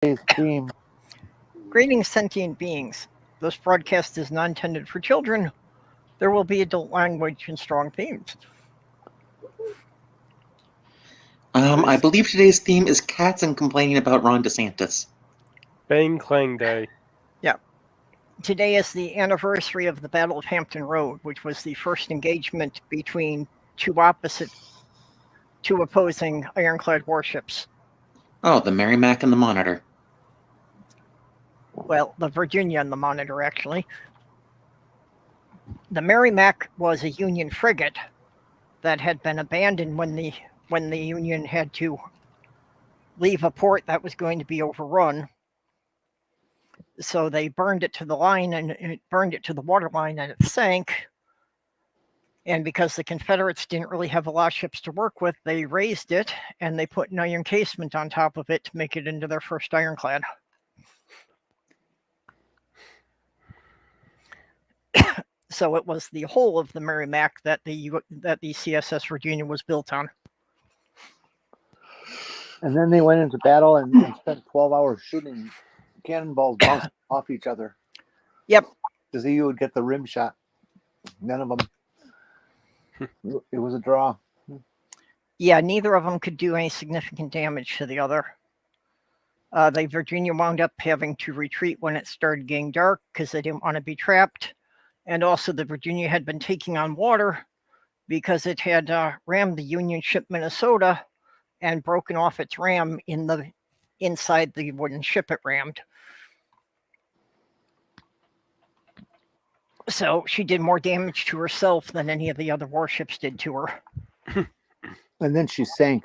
theme. Greetings, sentient beings. This broadcast is not intended for children. There will be adult language and strong themes. I believe today's theme is cats and complaining about Ron DeSantis. Bang-clang day. Yeah. Today is the anniversary of the Battle of Hampton Road, which was the first engagement between two opposing ironclad warships. Oh, the Merrimack and the Monitor. Well, the Virginia and the Monitor, actually. The Merrimack was a Union frigate that had been abandoned when the Union had to leave a port that was going to be overrun. So they burned it to the line, and it burned it to the waterline, and it sank. And because the Confederates didn't really have a lot of ships to work with, they raised it and they put an iron casement on top of it to make it into their first ironclad. So it was the whole of the Merrimack that the CSS Virginia was built on. And then they went into battle and spent 12 hours shooting cannonballs bouncing off each other. Yep. To see who would get the rim shot. None of them. It was a draw. Yeah, neither of them could do any significant damage to the other. The Virginia wound up having to retreat when it started getting dark because they didn't want to be trapped. And also the Virginia had been taking on water because it had rammed the Union ship Minnesota and broken off its ram inside the wooden ship it rammed. So she did more damage to herself than any of the other warships did to her. And then she sank.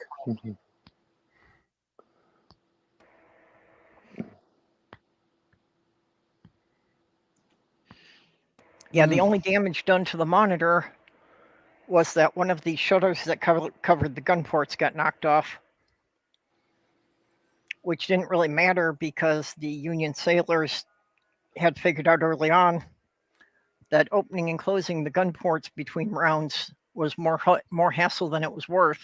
Yeah, the only damage done to the Monitor was that one of the shutters that covered the gun ports got knocked off, which didn't really matter because the Union sailors had figured out early on that opening and closing the gun ports between rounds was more hassle than it was worth.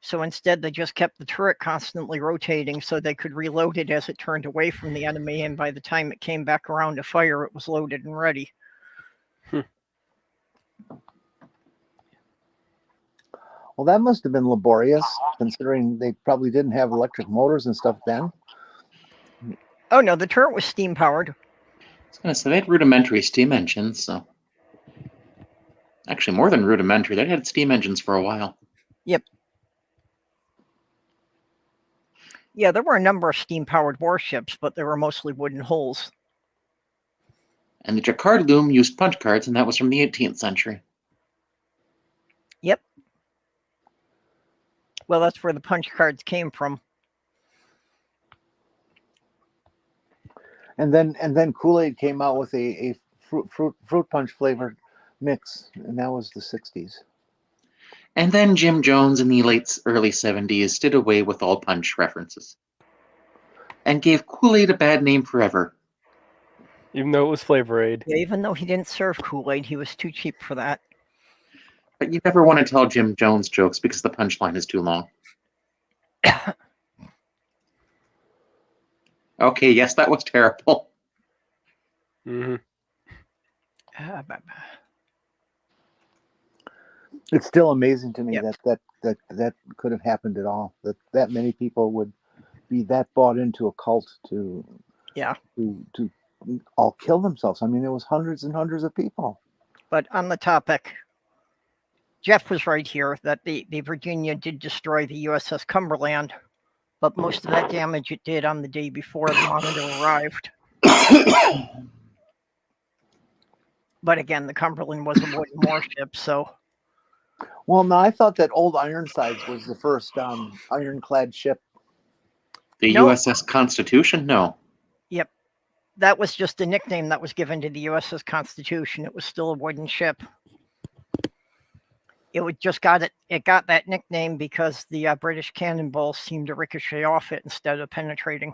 So instead, they just kept the turret constantly rotating so they could reload it as it turned away from the enemy, and by the time it came back around to fire, it was loaded and ready. Well, that must have been laborious, considering they probably didn't have electric motors and stuff then. Oh, no, the turret was steam-powered. I was going to say, they had rudimentary steam engines, so... Actually, more than rudimentary. They had steam engines for a while. Yep. Yeah, there were a number of steam-powered warships, but they were mostly wooden hulls. And the Jacquard loom used punch cards, and that was from the 18th century. Yep. Well, that's where the punch cards came from. And then Kool-Aid came out with a fruit punch flavored mix, and that was the 60s. And then Jim Jones in the early 70s did away with all punch references. And gave Kool-Aid a bad name forever. Even though it was Flavor Aid. Yeah, even though he didn't serve Kool-Aid, he was too cheap for that. But you never want to tell Jim Jones jokes because the punchline is too long. Okay, yes, that was terrible. Mm-hmm. It's still amazing to me that could have happened at all. That many people would be that bought into a cult to all kill themselves. I mean, there was hundreds and hundreds of people. But on the topic, Jeff was right here that the Virginia did destroy the USS Cumberland, but most of that damage it did on the day before the Monitor arrived. But again, the Cumberland was a wooden warship, so... Well, no, I thought that Old Ironsides was the first ironclad ship. The USS Constitution? No. Yep. That was just a nickname that was given to the USS Constitution. It was still a wooden ship. It got that nickname because the British cannonballs seemed to ricochet off it instead of penetrating.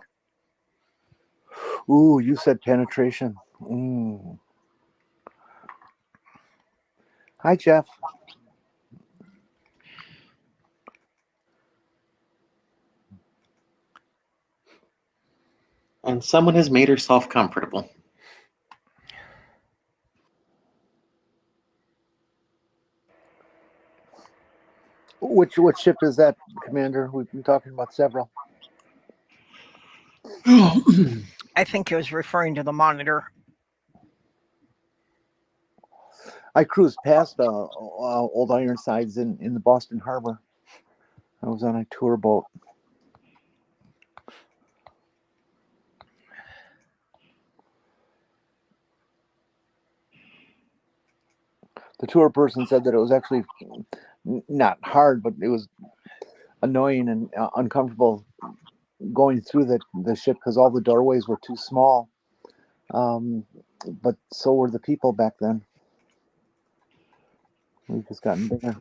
Ooh, you said penetration. Mm. Hi, Jeff. And someone has made herself comfortable. Which ship is that, Commander? We've been talking about several. I think he was referring to the Monitor. I cruised past Old Ironsides in the Boston Harbor. I was on a tour boat. The tour person said that it was actually not hard, but it was annoying and uncomfortable going through the ship because all the doorways were too small. But so were the people back then. We've just gotten bigger.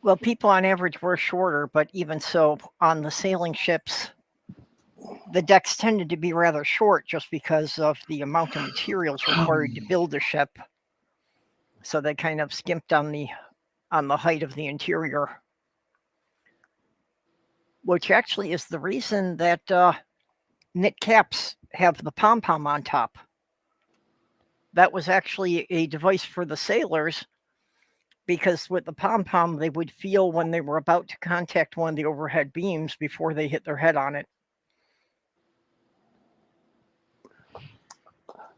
Well, people on average were shorter, but even so, on the sailing ships, the decks tended to be rather short just because of the amount of materials required to build a ship. So they kind of skimped on the height of the interior, which actually is the reason that knit caps have the pom-pom on top. That was actually a device for the sailors, because with the pom-pom, they would feel when they were about to contact one of the overhead beams before they hit their head on it.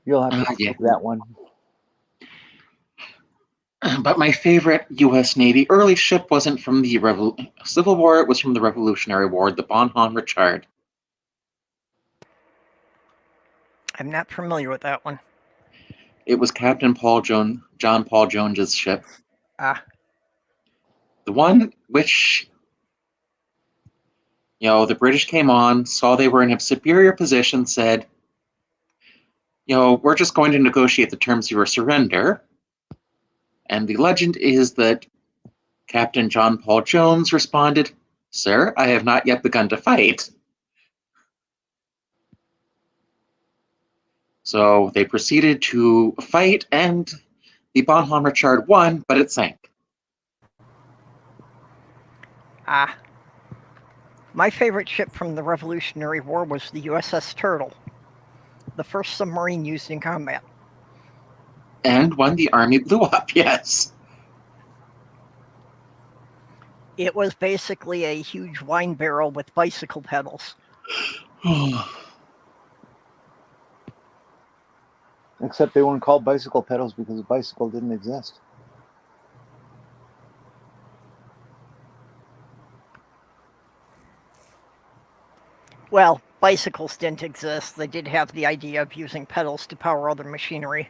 You'll have to take that one. But my favorite U.S. Navy early ship wasn't from the Civil War, it was from the Revolutionary War, the Bonhomme Richard. I'm not familiar with that one. It was Captain John Paul Jones's ship. Ah. The one which, the British came on, saw they were in a superior position, said, we're just going to negotiate the terms of your surrender. And the legend is that Captain John Paul Jones responded, "Sir, I have not yet begun to fight." So they proceeded to fight, and the Bonhomme Richard won, but it sank. Ah. My favorite ship from the Revolutionary War was the USS Turtle, the first submarine used in combat. And when the Army blew up, yes. It was basically a huge wine barrel with bicycle pedals. Except they weren't called bicycle pedals because the bicycle didn't exist. Well, bicycles didn't exist. They did have the idea of using pedals to power other machinery.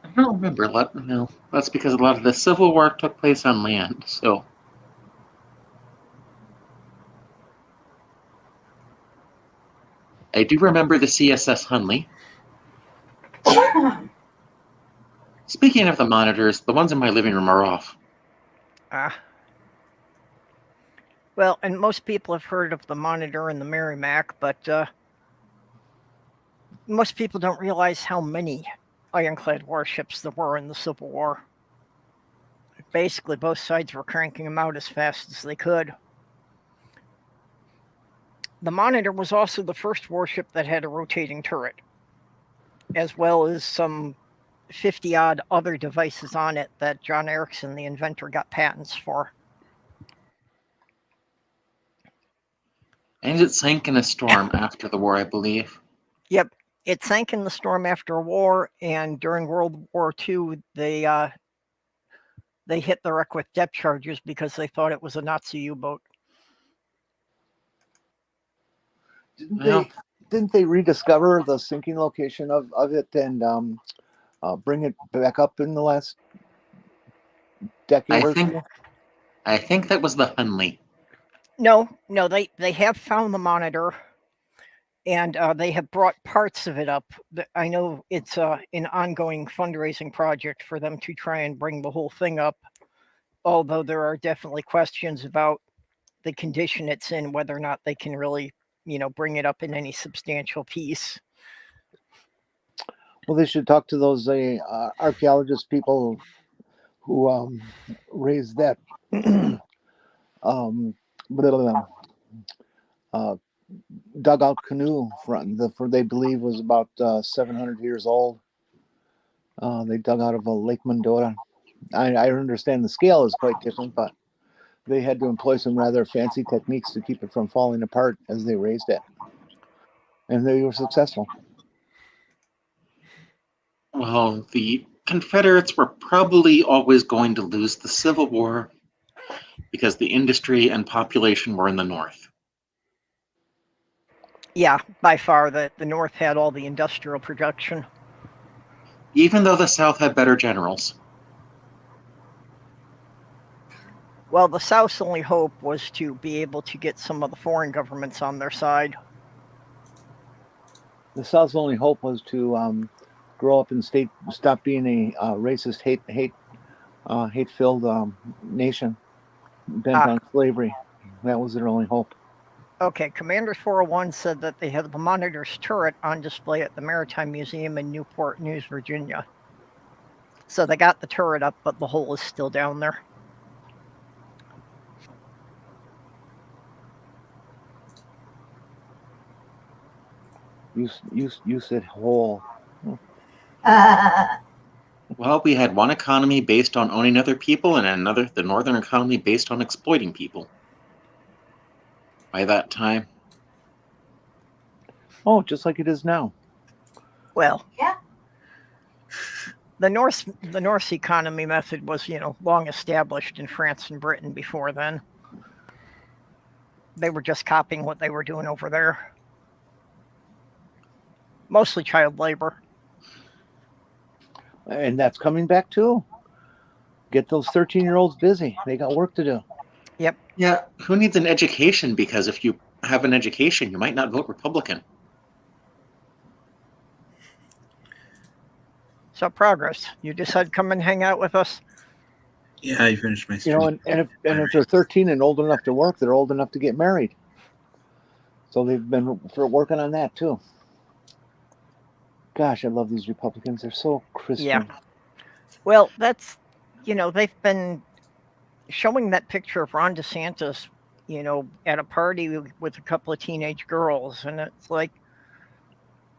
I don't remember. That's because a lot of the Civil War took place on land, so. I do remember the CSS Hunley. Speaking of the monitors, the ones in my living room are off. Well, and most people have heard of the Monitor and the Merrimack, but most people don't realize how many ironclad warships there were in the Civil War. Basically, both sides were cranking them out as fast as they could. The Monitor was also the first warship that had a rotating turret, as well as some 50-odd other devices on it that John Erickson, the inventor, got patents for. And it sank in a storm after the war, I believe. Yep, it sank in the storm after a war, and during World War II, they hit the wreck with depth charges because they thought it was a Nazi U-boat. Didn't they rediscover the sinking location of it and bring it back up in the last decade or two? I think that was the Hunley. No, they have found the Monitor, and they have brought parts of it up. I know it's an ongoing fundraising project for them to try and bring the whole thing up, although there are definitely questions about the condition it's in, whether or not they can really, bring it up in any substantial piece. Well, they should talk to those archaeologist people who raised that dugout canoe for they believe was about 700 years old. They dug out of a Lake Mendota. I understand the scale is quite different, but they had to employ some rather fancy techniques to keep it from falling apart as they raised it. And they were successful. Well, the Confederates were probably always going to lose the Civil War because the industry and population were in the North. Yeah, by far, the North had all the industrial production. Even though the South had better generals. Well, the South's only hope was to be able to get some of the foreign governments on their side. The South's only hope was to grow up and stop being a racist, hate-filled nation bent on slavery. That was their only hope. Okay, Commander 401 said that they had the Monitor's turret on display at the Maritime Museum in Newport News, Virginia. So they got the turret up, but the hole is still down there. You said hole. Well, we had one economy based on owning other people and another, the northern economy, based on exploiting people. By that time. Oh, just like it is now. Well, Yeah. the North's economy method was, long established in France and Britain before then. They were just copying what they were doing over there. Mostly child labor. And that's coming back too. Get those 13-year-olds busy. They got work to do. Yep. Yeah, who needs an education? Because if you have an education, you might not vote Republican. So, Progress, you decide to come and hang out with us? Yeah, I finished my stream. And if they're 13 and old enough to work, they're old enough to get married. So they've been working on that too. Gosh, I love these Republicans. They're so crispy. Yeah. Well, that's, they've been showing that picture of Ron DeSantis, at a party with a couple of teenage girls. And it's like,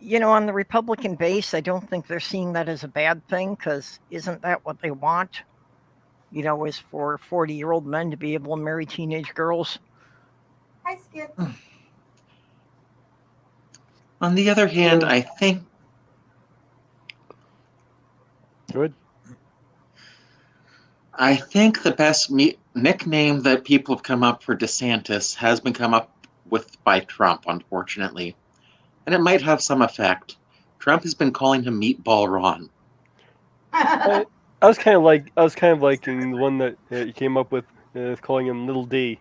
on the Republican base, I don't think they're seeing that as a bad thing, because isn't that what they want? Is for 40-year-old men to be able to marry teenage girls. Hi, Skip. On the other hand, I think Good. the best nickname that people have come up for DeSantis has been come up with by Trump, unfortunately. And it might have some effect. Trump has been calling him Meatball Ron. I was kind of liking the one that you came up with, calling him Little D.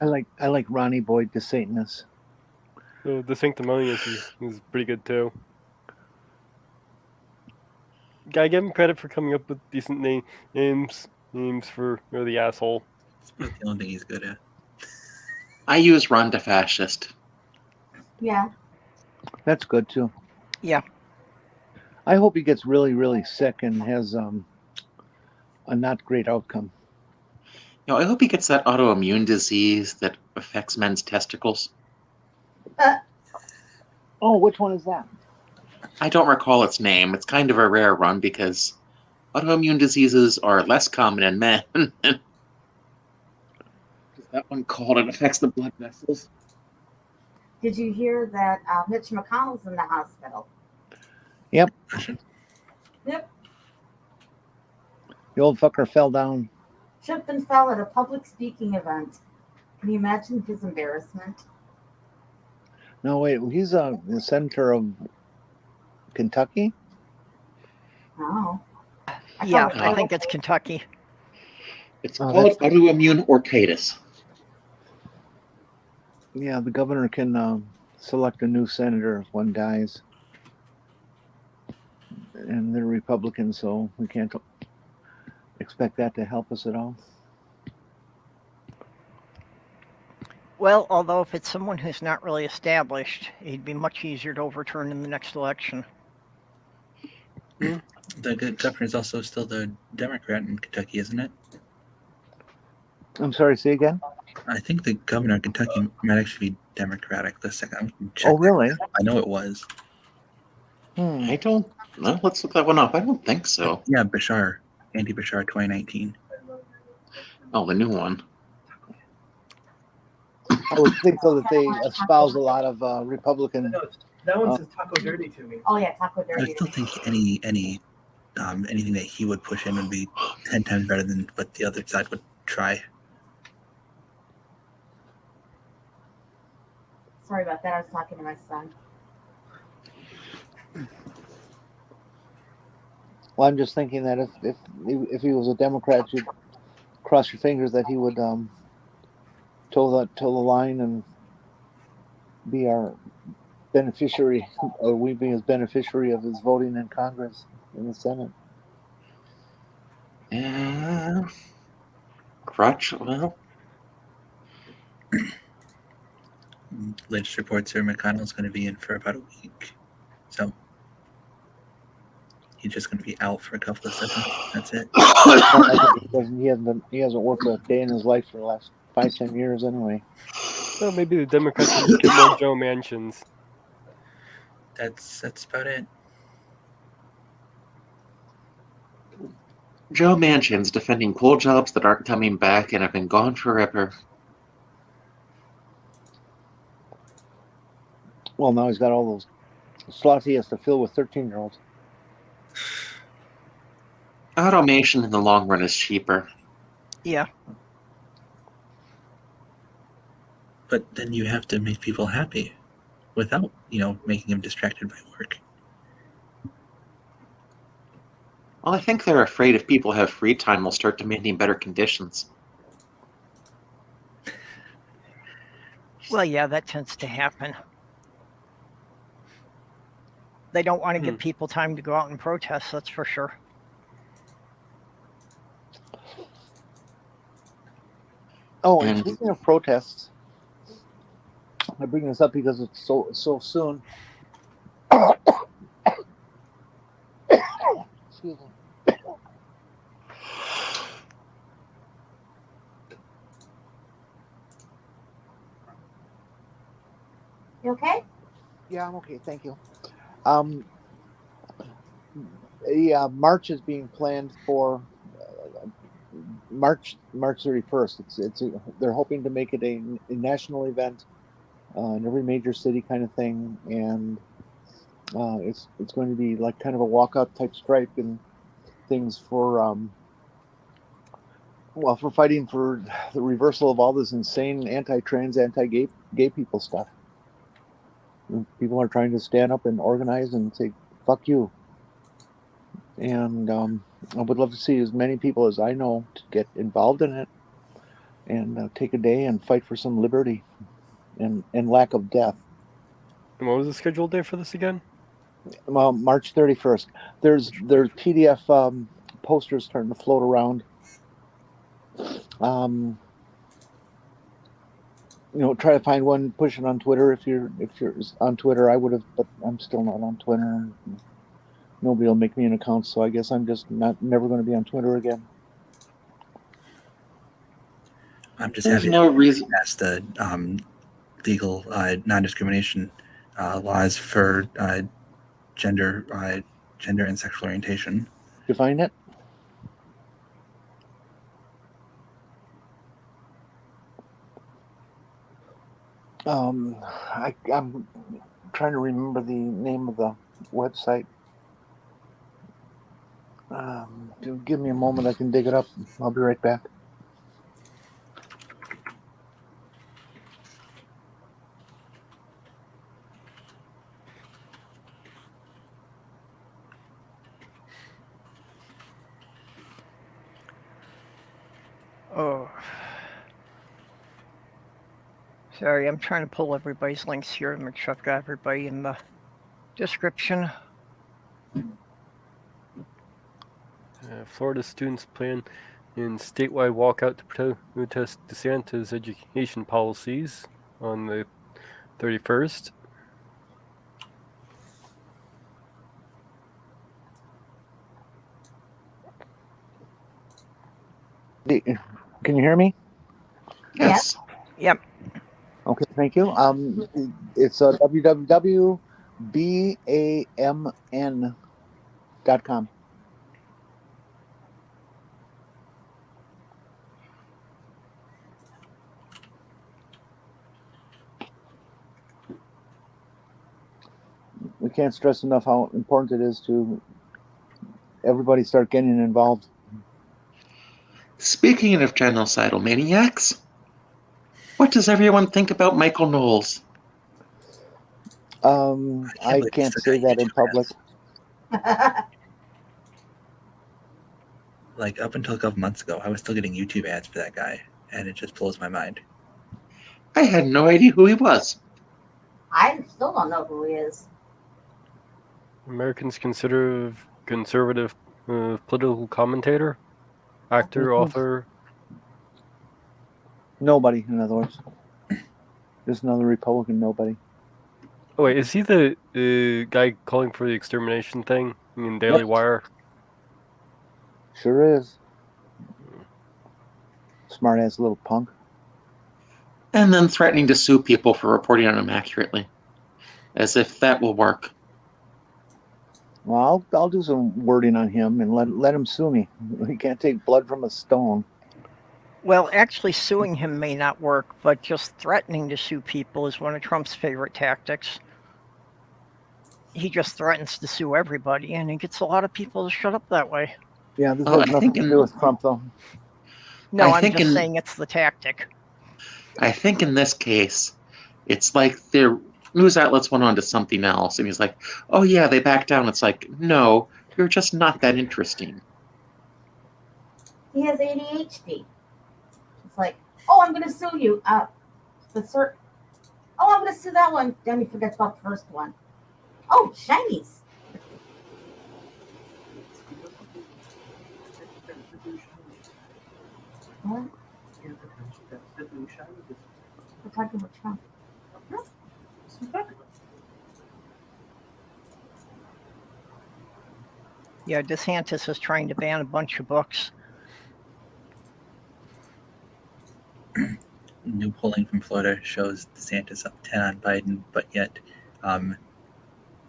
I like Ronnie Boyd DeSantis. So the Sanctimonious is pretty good too. Gotta give him credit for coming up with decent names for the asshole. That's the only thing he's good at. I use Ron to Fascist. Yeah. That's good too. Yeah. I hope he gets really, really sick and has a not great outcome. I hope he gets that autoimmune disease that affects men's testicles. Oh, which one is that? I don't recall its name. It's kind of a rare one because autoimmune diseases are less common in men. That one called, it affects the blood vessels. Did you hear that Mitch McConnell's in the hospital? Yep. Yep. The old fucker fell down. Tripped and fell at a public speaking event. Can you imagine his embarrassment? No, wait. He's the senator of Kentucky? Oh. Yeah, thought- I think it's Kentucky. It's Oh, called that's- autoimmune orchitis. Yeah, the governor can select a new senator if one dies. And they're Republicans, so we can't expect that to help us at all. Well, although if it's someone who's not really established, it'd be much easier to overturn in the next election. The governor is also still the Democrat in Kentucky, isn't it? I'm sorry, say again? I think the governor of Kentucky might actually be Democratic. The second, I'm Oh, really? I know it was. I don't know. Let's look that one up. I don't think so. Yeah, Bashar, anti-Bashar 2019. Oh, the new one. I would think though that they espouse a lot of Republican. That one says Taco Dirty to me. Oh yeah, Taco I Dirty. still think anything that he would push in would be 10 times better than what the other side would try. Sorry about that. I was talking to my son. Well, I'm just thinking that if he was a Democrat, you'd cross your fingers that he would toe the line and be our beneficiary, or we be his beneficiary of his voting in Congress, in the Senate. Yeah. Crutch, well. Latest reports are McConnell's going to be in for about a week. So he's just going to be out for a couple of sessions. That's it. He hasn't worked a day in his life for the last 5-10 years anyway. Well, maybe the Democrats will just get more Joe Manchins. That's about it. Joe Manchin's defending coal jobs that aren't coming back and have been gone forever. Well, now he's got all those slots he has to fill with 13-year-olds. Automation in the long run is cheaper. Yeah. But then you have to make people happy without, making them distracted by work. Well, I think they're afraid if people have free time, they'll start demanding better conditions. Well, yeah, that tends to happen. They don't want to give people time to go out and protest, that's for sure. Oh, and speaking of protests, I bring this up because it's so soon. Excuse me. You okay? Yeah, I'm okay, thank you. A march is being planned for March 31st. They're hoping to make it a national event in every major city kind of thing, and it's going to be like kind of a walkout type strike and things for for fighting for the reversal of all this insane anti-trans, anti-gay people stuff. And people are trying to stand up and organize and say fuck you. And I would love to see as many people as I know to get involved in it and take a day and fight for some liberty and lack of death. And what was the scheduled day for this again? March 31st. There's PDF posters starting to float around. Try to find one, push it on Twitter if you're on Twitter. I would have, but I'm still not on Twitter. Nobody will make me an account, so I guess I'm just never going to be on Twitter again. I'm just There's happy no reason. Pass the legal non-discrimination laws for gender and sexual orientation. Define it. I'm trying to remember the name of the website. Give me a moment, I can dig it up. I'll be right back. Oh. Sorry, I'm trying to pull everybody's links here to make sure I've got everybody in the description. Florida students plan in statewide walkout to protest DeSantis' education policies on the 31st. Can you hear me? Yes. Yep. Okay, thank you. It's www.bamn.com. We can't stress enough how important it is to everybody start getting involved. Speaking of genocidal maniacs, what does everyone think about Michael Knowles? I believe can't he's say still got that in YouTube public. ads. Like up until a couple months ago, I was still getting YouTube ads for that guy, and it just blows my mind. I had no idea who he was. I still don't know who he is. Americans conservative political commentator, actor, Mhm. author. Nobody, in other words. Just another Republican nobody. Oh wait, is he the guy calling for the extermination thing in Daily Yep. Wire? Sure is. Smart ass little punk. And then threatening to sue people for reporting on him accurately. As if that will work. Well, I'll do some wording on him and let him sue me. He can't take blood from a stone. Well, actually, suing him may not work, but just threatening to sue people is one of Trump's favorite tactics. He just threatens to sue everybody, and he gets a lot of people to shut up that way. Yeah, this Oh, has I nothing think to do with Trump, though. No, I I'm think just in- saying it's the tactic. I think in this case, it's like their news outlets went on to something else, and he's like, oh yeah, they backed down. It's like, no, you're just not that interesting. He has ADHD. It's like, oh, I'm going to sue you. Oh, I'm going to sue that one. Then he forgets about the first one. Oh, shinies. What? We're talking about Trump. Yeah, DeSantis is trying to ban a bunch of books. New polling from Florida shows DeSantis up 10 on Biden, but yet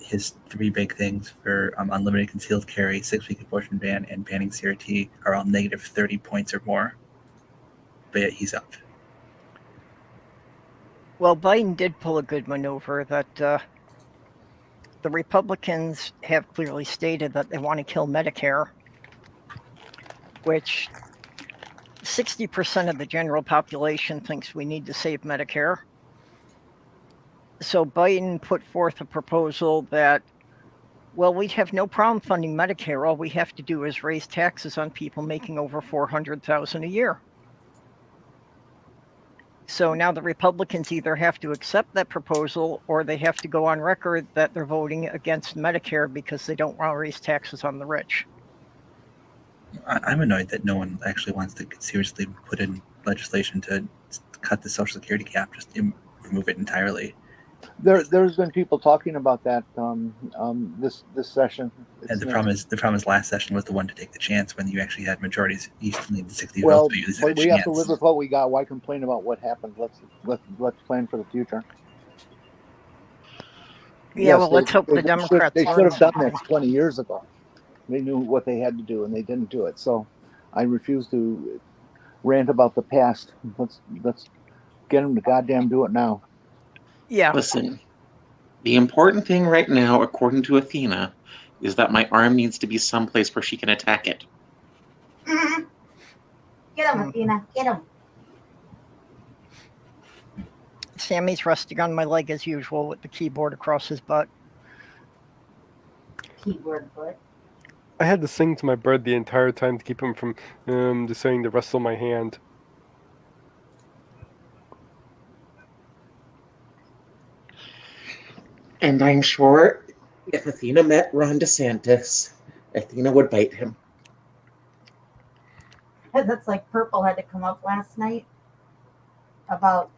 his three big things for unlimited concealed carry, 6-week abortion ban, and banning CRT are all negative 30 points or more. But yet he's up. Well, Biden did pull a good maneuver that the Republicans have clearly stated that they want to kill Medicare, which 60% of the general population thinks we need to save Medicare. So Biden put forth a proposal that, well, we'd have no problem funding Medicare. All we have to do is raise taxes on people making over $400,000 a year. So now the Republicans either have to accept that proposal or they have to go on record that they're voting against Medicare because they don't want to raise taxes on the rich. I'm annoyed that no one actually wants to seriously put in legislation to cut the Social Security cap, just remove it entirely. There's been people talking about that this session. And the problem is last session was the one to take the chance when you actually had majorities. You used to need the 60 Well, votes, but you at least had a but we have to chance. live with what we got. Why complain about what happened? Let's plan for the future. Yeah, well, let's hope the Democrats They should learn have done something. that 20 years ago. They knew what they had to do, and they didn't do it. So I refuse to rant about the past. Let's get them to goddamn do it now. Yeah, Listen, the important thing right now, according to Athena, is that my arm needs to be someplace where she can attack it. Mhm. Get him, Athena. Get him. Sammy's resting on my leg as usual with the keyboard across his butt. Keyword foot. I had to sing to my bird the entire time to keep him from deciding to wrestle my hand. And I'm sure if Athena met Ron DeSantis, Athena would bite him. That's like Purple had to come up last night about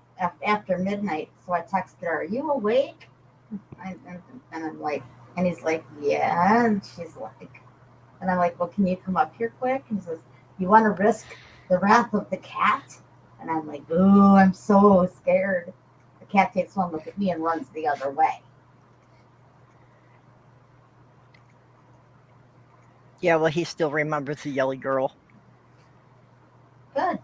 after midnight. So I texted her, "Are you awake?" And I'm like, and he's like, "Yeah." And she's like, and I'm like, "Well, can you come up here quick?" And he says, "You want to risk the wrath of the cat. And I'm like, ooh, I'm so scared. The cat takes one look at me and runs the other way. Yeah, well, he still remembers the yelly girl. Good.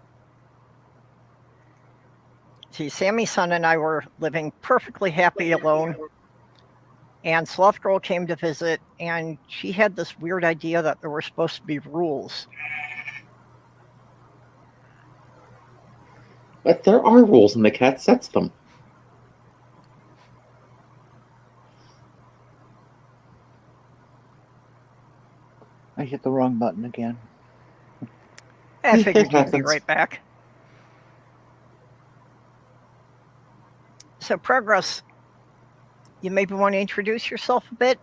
See, Sammy's son and I were living perfectly happy alone. And Sloth Girl came to visit, and she had this weird idea that there were supposed to be rules. But there are rules, and the cat sets them. I hit the wrong button again. I figured you'd be happens. right back. So, Progress, you maybe want to introduce yourself a bit?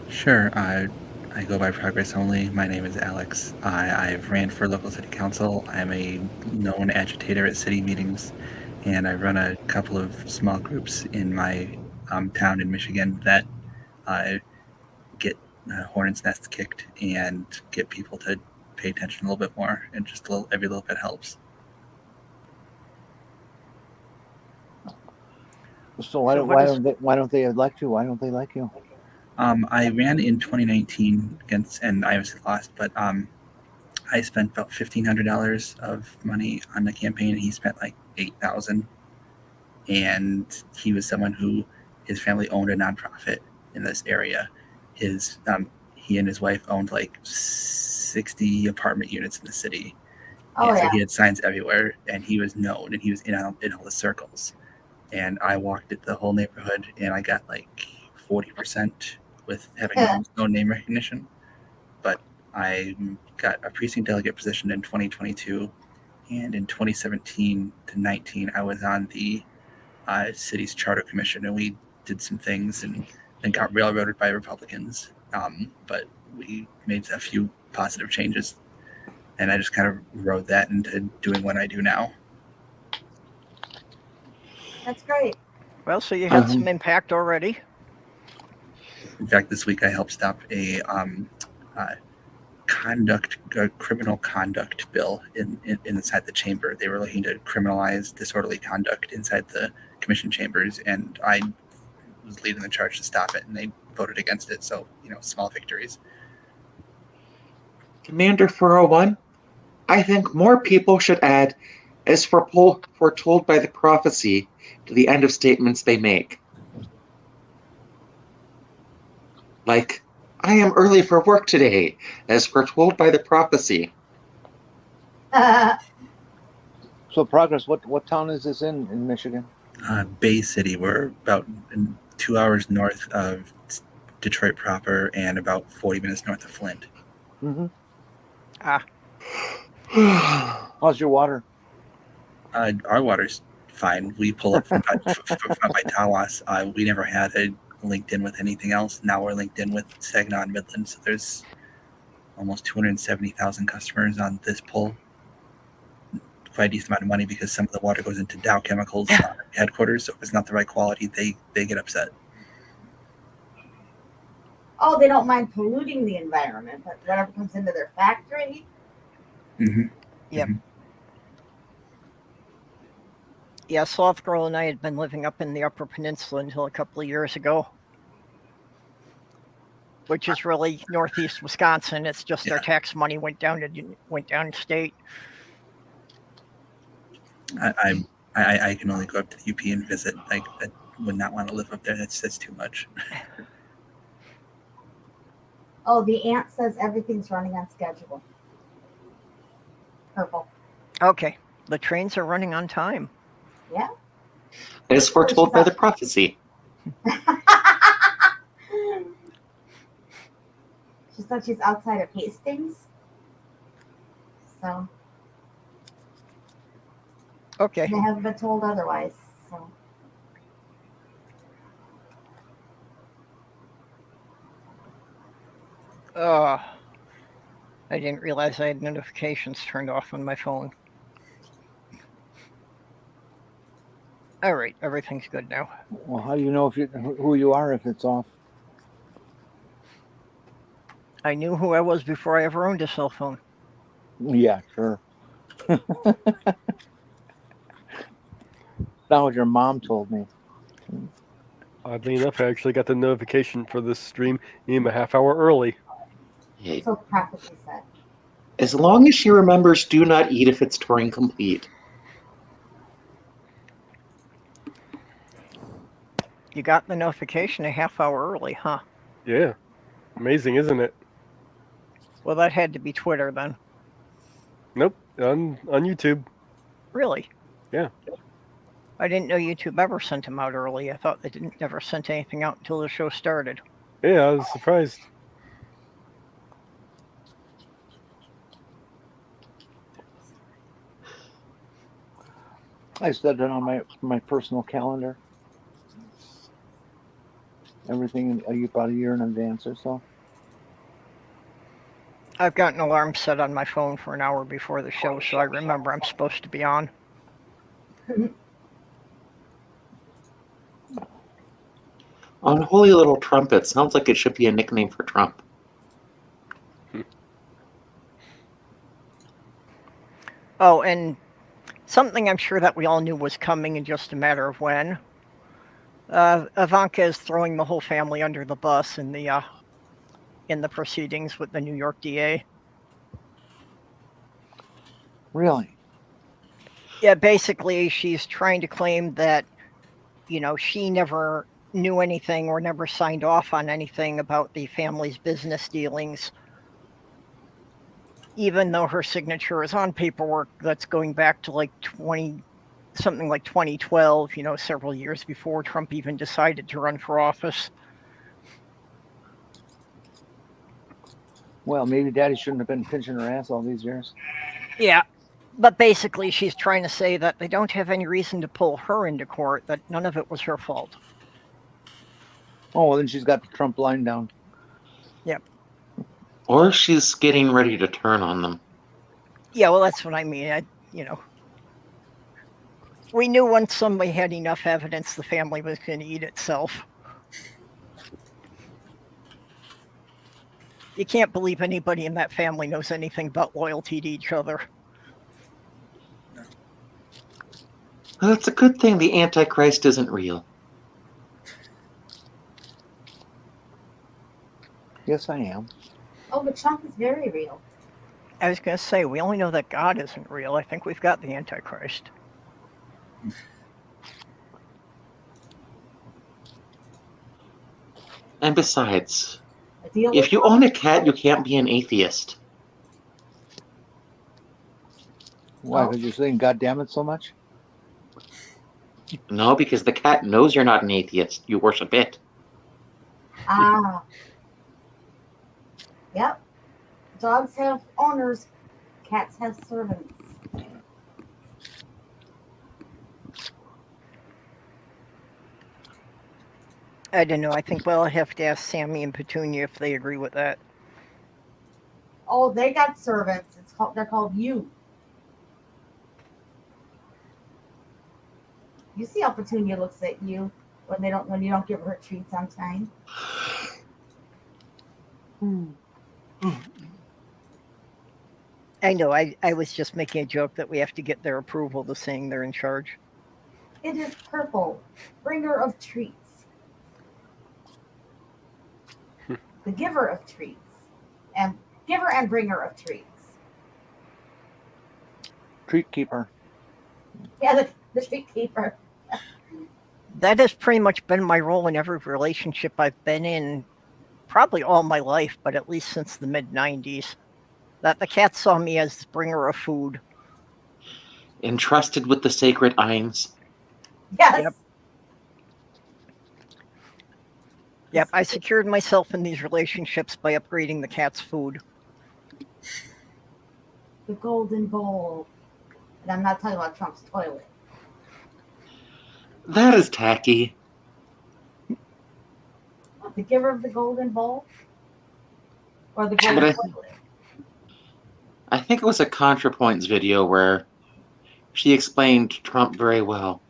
Sure. I go by ProgressOnly. My name is Alex. I've ran for local city council. I'm a known agitator at city meetings, and I run a couple of small groups in my town in Michigan that get hornets' nests kicked and get people to pay attention a little bit more, and just every little bit helps. So why don't they elect you? Why don't they like you? I ran in 2019 and I obviously lost, but I spent about $1,500 of money on the campaign, and he spent like $8,000. And he was someone who his family owned a nonprofit in this area. He and his wife owned like 60 apartment units in the city. Oh, and so yeah. he had signs everywhere, and he was known, and he was in all the circles. And I walked at the whole neighborhood, and I got like 40% with having no name recognition. But I got a precinct delegate position in 2022, and in 2017 to 19, I was on the city's charter commission, and we did some things and got railroaded by Republicans. But we made a few positive changes, and I just kind of rode that into doing what I do now. That's great. Well, so you had some impact already. In fact, this week I helped stop a criminal conduct bill inside the chamber. They were looking to criminalize disorderly conduct inside the commission chambers, and I was leading the charge to stop it, and they voted against it. So, small victories. Commander 401, I think more people should add, as foretold by the prophecy, to the end of statements they make. Like, I am early for work today, as foretold by the prophecy. So Progress, what town is this in Michigan? Bay City. We're about 2 hours north of Detroit proper and about 40 minutes north of Flint. Mm-hmm. Ah. How's your water? Our water's fine. We pull up from by Tawas. We never had a LinkedIn with anything else. Now we're linked in with Saginaw and Midland. So there's almost 270,000 customers on this pull. Quite a decent amount of money because some of the water goes into Dow Chemicals headquarters. So if it's not the right quality, they get upset. Oh, they don't mind polluting the environment, but whatever comes into their factory. Mm-hmm. Yep. Mm-hmm. Yeah, Sloth Girl and I had been living up in the Upper Peninsula until a couple of years ago, which is really northeast Wisconsin. It's just their tax money went down state. I can only go up to the UP and visit. I would not want to live up there. That's too much. Oh, the ant says everything's running on schedule. Purple. Okay, the trains are running on time. Yeah. As foretold by the prophecy. She said she's outside of Hastings. So. Okay. They haven't been told otherwise. So. I didn't realize I had notifications turned off on my phone. All right, everything's good now. Well, how do you know who you are if it's off? I knew who I was before I ever owned a cell phone. Yeah, sure. Not what your mom told me. Oddly enough, I actually got the notification for this stream even a half hour early. Hey, So practically said. as long as she remembers, do not eat if it's touring complete. You got the notification a half hour early, huh? Yeah. Amazing, isn't it? Well, that had to be Twitter then. Nope. On YouTube. Really? Yeah. I didn't know YouTube ever sent them out early. I thought they didn't never sent anything out until the show started. Yeah, I was surprised. I set it on my personal calendar. Everything about a year in advance or so. I've got an alarm set on my phone for an hour before the show, so I remember I'm supposed to be on. Unholy Little Trumpet sounds like it should be a nickname for Trump. Oh, and something I'm sure that we all knew was coming in just a matter of when. Ivanka is throwing the whole family under the bus in the proceedings with the New York DA. Really? Yeah, basically, she's trying to claim that, she never knew anything or never signed off on anything about the family's business dealings, even though her signature is on paperwork that's going back to like 2012, several years before Trump even decided to run for office. Well, maybe Daddy shouldn't have been pinching her ass all these years. Yeah, but basically she's trying to say that they don't have any reason to pull her into court, that none of it was her fault. Oh, well, then she's got the Trump line down. Yep. Or she's getting ready to turn on them. Yeah, well, that's what I mean. We knew once somebody had enough evidence, the family was going to eat itself. You can't believe anybody in that family knows anything about loyalty to each other. Well, it's a good thing the Antichrist isn't real. Yes, I am. Oh, but Trump is very real. I was going to say, we only know that God isn't real. I think we've got the Antichrist. And besides, if you own a cat, you can't be an atheist. Why? Because you're saying "God damn it" so much? No, because the cat knows you're not an atheist. You worship it. Ah. Yep. Dogs have owners. Cats have servants. I don't know. I think I have to ask Sammy and Petunia if they agree with that. Oh, they got servants. They're called you. You see how Petunia looks at you when you don't give her treats on time. I know. I was just making a joke that we have to get their approval to saying they're in charge. It is Purple, bringer of treats. The giver of treats. And giver and bringer of treats. Treat keeper. Yeah, the treat keeper. That has pretty much been my role in every relationship I've been in, probably all my life, but at least since the mid-90s. That the cat saw me as the bringer of food. Entrusted with the sacred Eins. Yes. Yep, I secured myself in these relationships by upgrading the cat's food. The golden bowl. And I'm not talking about Trump's toilet. That is tacky. The giver of the golden bowl? Or the golden toilet? I think it was a ContraPoints video where she explained Trump very well.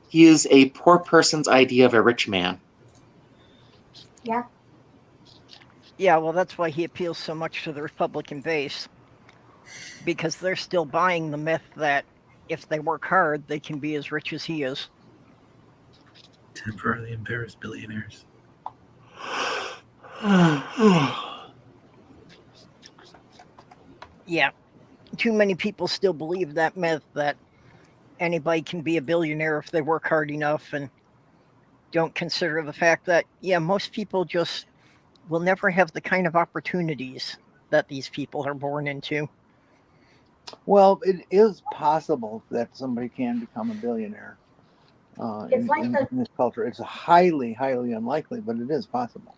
He is a poor person's idea of a rich man. Yeah. Yeah, well, that's why he appeals so much to the Republican base. because they're still buying the myth that if they work hard, they can be as rich as he is. Temporarily embarrassed billionaires. Yeah, too many people still believe that myth that anybody can be a billionaire if they work hard enough, and don't consider the fact that, yeah, most people just will never have the kind of opportunities that these people are born into. Well, it is possible that somebody can become a billionaire It's like in the this culture. It's highly, highly unlikely, but it is possible.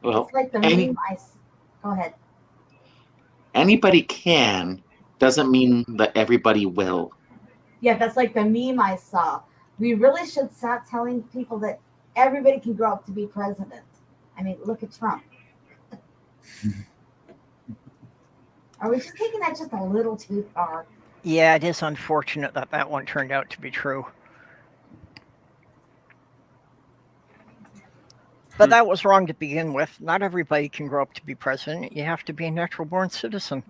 Well, it's like the any- meme go ahead. anybody can doesn't mean that everybody will. Yeah, that's like the meme I saw. We really should stop telling people that everybody can grow up to be president. I mean, look at Trump. Are we just taking that just a little too far? Yeah, it is unfortunate that that one turned out to be true. But that was wrong to begin with. Not everybody can grow up to be president. You have to be a natural born citizen.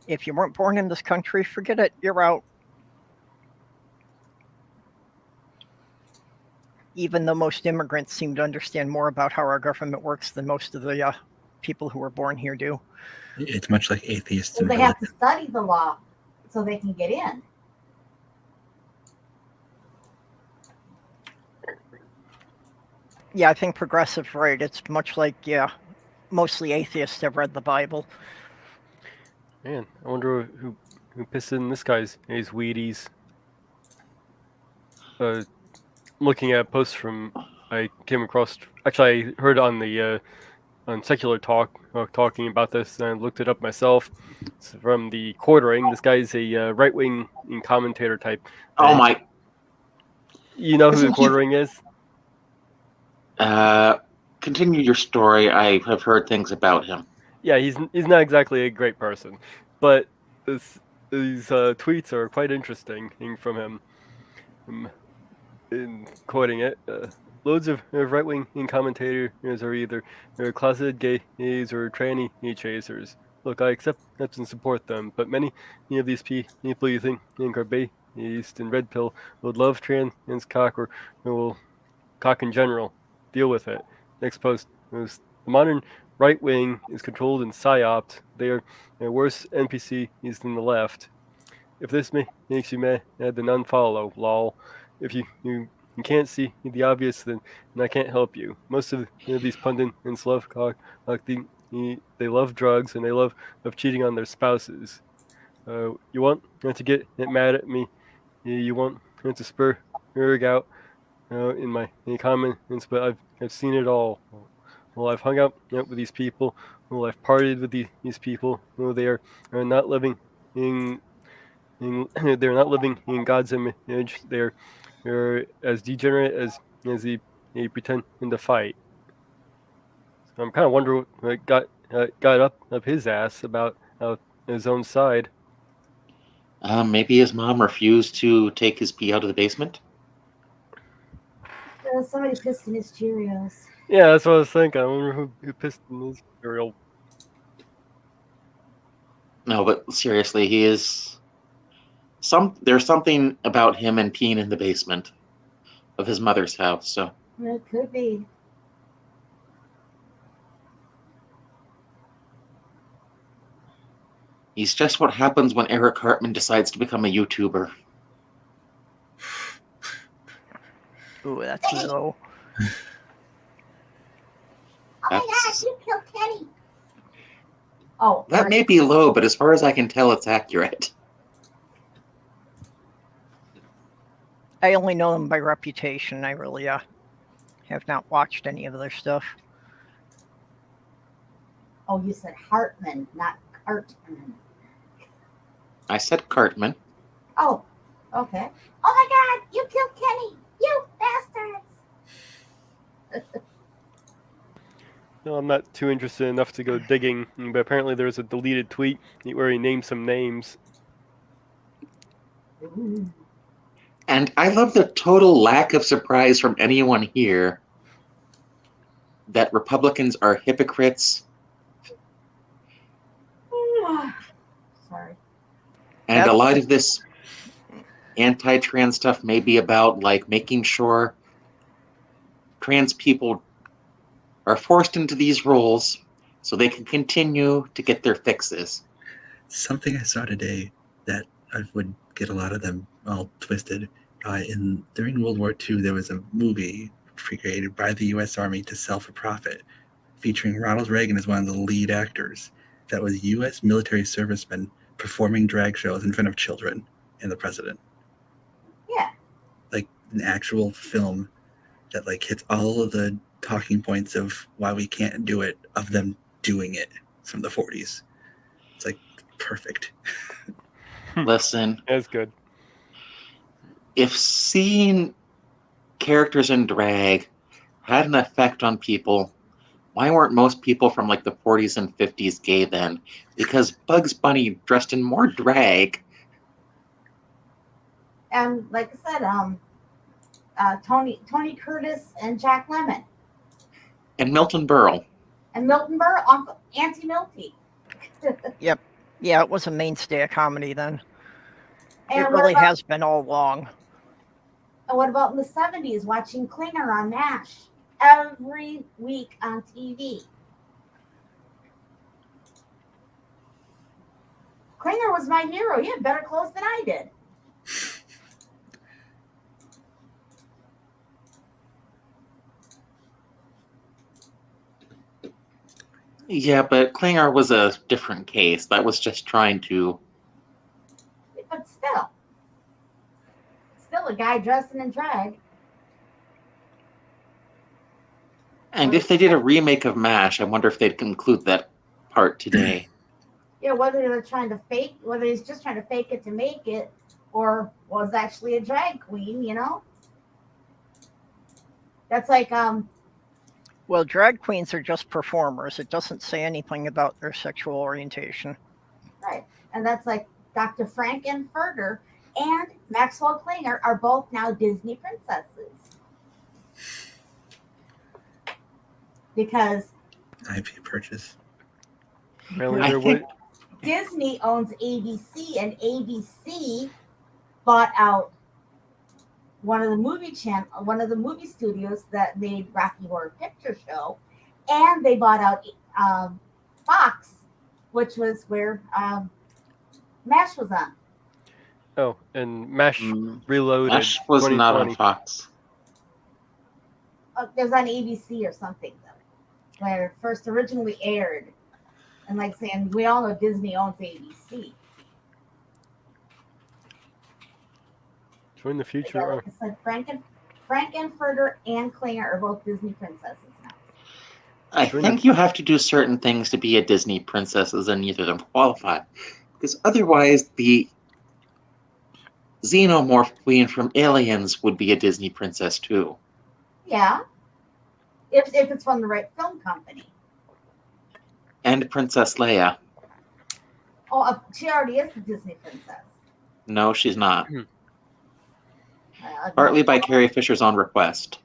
If you weren't born in this country, forget it. You're out. Even though most immigrants seem to understand more about how our government works than most of the people who were born here do. It's much like atheists So and they have to religion. study the law so they can get in. Yeah, I think progressive's right. It's much like, yeah, mostly atheists have read the Bible. Man, I wonder who pissed in this guy's his Wheaties. Looking at posts from I came across. Actually, I heard on the on Secular Talk talking about this, and I looked it up myself. It's from the Quartering. This guy's a right-wing commentator type. Oh my! You know who the Isn't he- Quartering is? Continue your story. I have heard things about him. Yeah, he's not exactly a great person, but these tweets are quite interesting from him. In quoting it, loads of right-wing commentators are either closeted gays or tranny chasers. Look, I accept and support them, but many of these people you think are based in red pill would love trans cock or will cock in general. Deal with it. Next post. The modern right wing is controlled and psyoped. They are worse NPCs than the left. If this makes you mad, then unfollow. Lol. If you can't see the obvious, then I can't help you. Most of these pundit and sluff cock they love drugs and they love cheating on their spouses. You want to get mad at me? You want to spur out in my comments, but I've seen it all. Well, I've hung out with these people. Well, I've partied with these people. Well, they are not living in they're not living in God's image. They're as degenerate as they pretend to fight. So I'm kind of wondering what got up his ass about his own side. Maybe his mom refused to take his pee out of the basement. Somebody pissed in his Cheerios. Yeah, that's what I was thinking. I wonder who pissed in his cereal. No, but seriously, he is. There's something about him and peeing in the basement of his mother's house. So It could be. he's just what happens when Eric Hartman decides to become a YouTuber. Ooh, that's low. Oh my God! You killed Kenny. Oh, That may be low, but as far as I can tell, it's accurate. I only know them by reputation. I really have not watched any of their stuff. Oh, you said Hartman, not Cartman. I said Cartman. Oh, okay. Oh my God! You killed Kenny. You bastards! No, I'm not too interested enough to go digging, but apparently there's a deleted tweet where he named some names. Ooh. And I love the total lack of surprise from anyone here that Republicans are hypocrites. sorry. And a lot of this anti-trans stuff may be about like making sure trans people are forced into these roles so they can continue to get their fixes. Something I saw today that I would get a lot of them all twisted. During World War II, there was a movie created by the U.S. Army to sell for profit, featuring Ronald Reagan as one of the lead actors. That was U.S. military servicemen performing drag shows in front of children and the president. Yeah. Like an actual film that like hits all of the talking points of why we can't do it, of them doing it from the 40s. It's like perfect. Listen, That's good. if seeing characters in drag had an effect on people, why weren't most people from like the 40s and 50s gay then? Because Bugs Bunny dressed in more drag. And like I said, Tony Curtis and Jack Lemmon. And Milton Berle. And Milton Berle, Auntie Milty. Yep. Yeah, it was a mainstay of comedy then. And It really has been all along. And what about in the 70s, watching Klinger on MASH every week on TV? Klinger was my hero. He had better clothes than I did. Yeah, but Klinger was a different case. That was just trying to... But still a guy dressing in drag. And if they did a remake of MASH, I wonder if they'd include that part today. Yeah, whether they're trying to fake, whether he's just trying to fake it to make it, or was actually a drag queen, you know? That's like, Well, drag queens are just performers. It doesn't say anything about their sexual orientation. right. And that's like Dr. Frankenfurter and Maxwell Klinger are both now Disney princesses. Because IP purchase. Really, I there think- would- Disney owns ABC, and ABC bought out one of the movie studios that made Rocky Horror Picture Show, and they bought out Fox, which was where MASH was on. Oh, and MASH Mm, Reloaded. MASH was not on 2020. Fox. It was on ABC or something, though, where it first originally aired. And like saying, we all know Disney owns ABC. Join the Yeah, future. like I said, Frankenfurter and Klinger are both Disney princesses now. I Join think you have to do certain things to be a Disney princess, and neither of them qualify. Because otherwise, the xenomorph queen from Aliens would be a Disney princess too. Yeah. If it's from the right film company. And Princess Leia. Oh, she already is a Disney princess. No, she's not. Uh, Partly by Carrie Fisher's own request.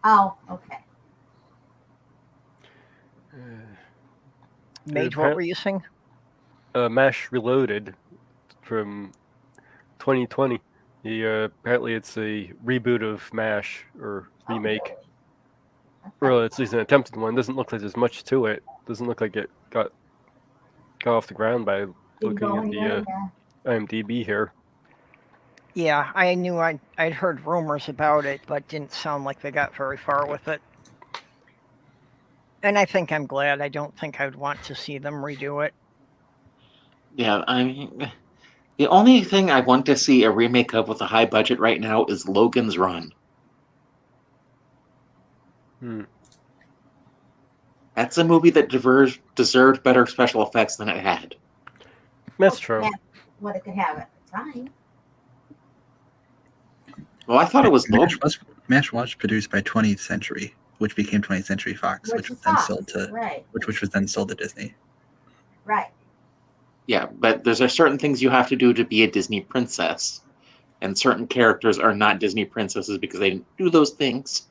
Oh, okay. Mage, what were you saying? MASH Reloaded from 2020. Apparently, it's a reboot of MASH or remake. Well, it's at least an attempted one. Doesn't look like there's much to it. Doesn't look like it got off the ground by looking at the IMDb here. Yeah, I knew I'd heard rumors about it, but didn't sound like they got very far with it. And I think I'm glad. I don't think I'd want to see them redo it. Yeah, I mean, the only thing I want to see a remake of with a high budget right now is Logan's Run. That's a movie that deserved better special effects than it had. That's true. Yeah, what it could have at the time. Well, I thought it was Logan. MASH was produced by 20th Century, which became 20th Century Fox, which was then sold to which was then sold to Disney. Right. Yeah, but there's certain things you have to do to be a Disney princess, and certain characters are not Disney princesses because they didn't do those things.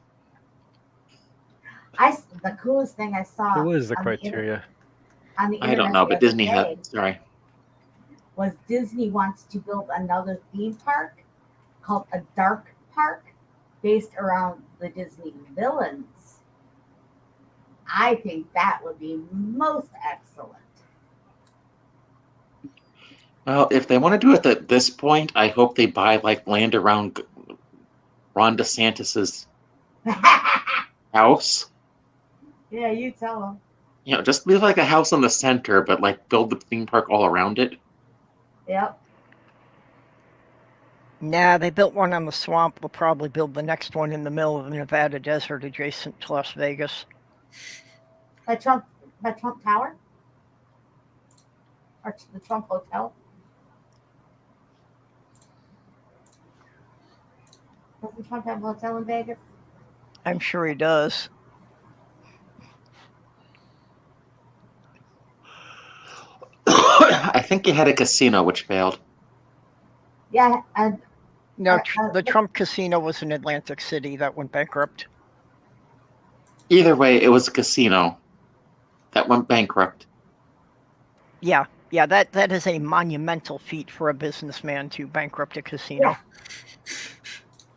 The coolest thing I saw. What is the on criteria? on the I don't internet know, the but other Disney day had. Sorry. was Disney wants to build another theme park called a dark park based around the Disney villains. I think that would be most excellent. Well, if they want to do it at this point, I hope they buy like land around Ron DeSantis's house. Yeah, you tell them. You know, just leave like a house in the center, but like build the theme park all around it. Yep. Nah, they built one on the swamp. They'll probably build the next one in the middle of the Nevada desert adjacent to Las Vegas. By Trump Tower? Or the Trump Hotel? Doesn't Trump have a hotel in Vegas? I'm sure he does. I think he had a casino which failed. Yeah, and No, the Trump casino was in Atlantic City that went bankrupt. Either way, it was a casino that went bankrupt. Yeah, that is a monumental feat for a businessman to bankrupt a casino. Yeah.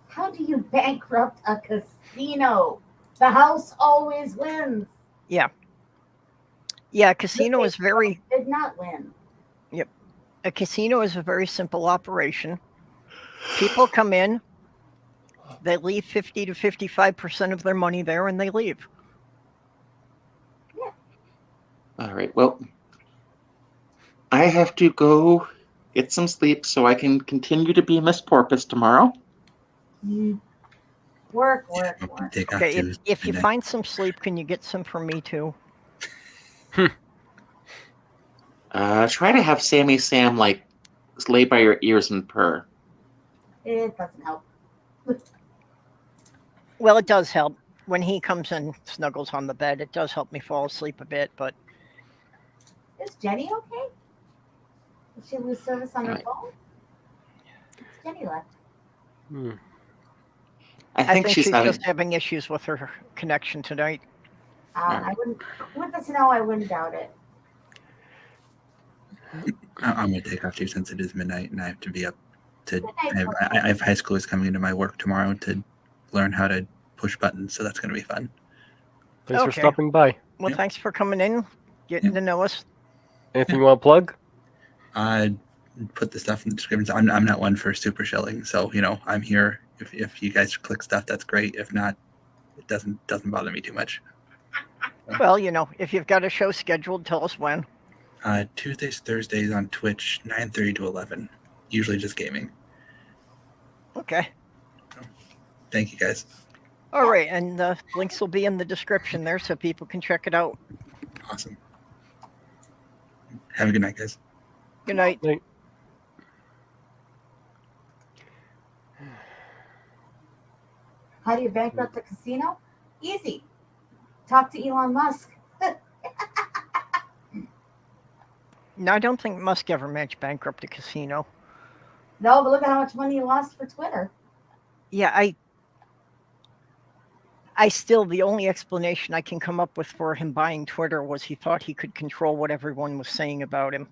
How do you bankrupt a casino? The house always wins. Yeah, casino is very... Did not win. Yep. A casino is a very simple operation. People come in, they leave 50 to 55% of their money there, and they leave. Yeah. All right, well, I have to go get some sleep so I can continue to be Miss Porpoise tomorrow. Work. Take off Okay, to if you midnight. find some sleep, can you get some for me too? Try to have Sammy Sam like lay by your ears and purr. It doesn't help. Well, it does help. When he comes and snuggles on the bed, it does help me fall asleep a bit, but... Is Jenny okay? Did she lose service on her Right. phone? It's Jenny left. I I think she's she's having. just having issues with her connection tonight. I wouldn't. With the snow, I wouldn't doubt it. I'm going to take off too since it is midnight and I have to be up to. Midnight, I have high schoolers coming into my work tomorrow to learn how to push buttons, so that's going to be fun. Thanks for Okay. stopping by. Well, Yep. thanks for coming in, getting to know us. Anything you want to plug? Put the stuff in the description. I'm not one for super shelling, so I'm here. If you guys click stuff, that's great. If not, it doesn't bother me too much. Well, if you've got a show scheduled, tell us when. Tuesdays, Thursdays on Twitch, 9:30 to 11. Usually just gaming. Okay. Thank you guys. All right, and the links will be in the description there so people can check it out. Awesome. Have a good night, guys. Good night. How do you bankrupt a casino? Easy. Talk to Elon Musk. No, I don't think Musk ever managed to bankrupt a casino. No, but look at how much money he lost for Twitter. Yeah, I still, the only explanation I can come up with for him buying Twitter was he thought he could control what everyone was saying about him.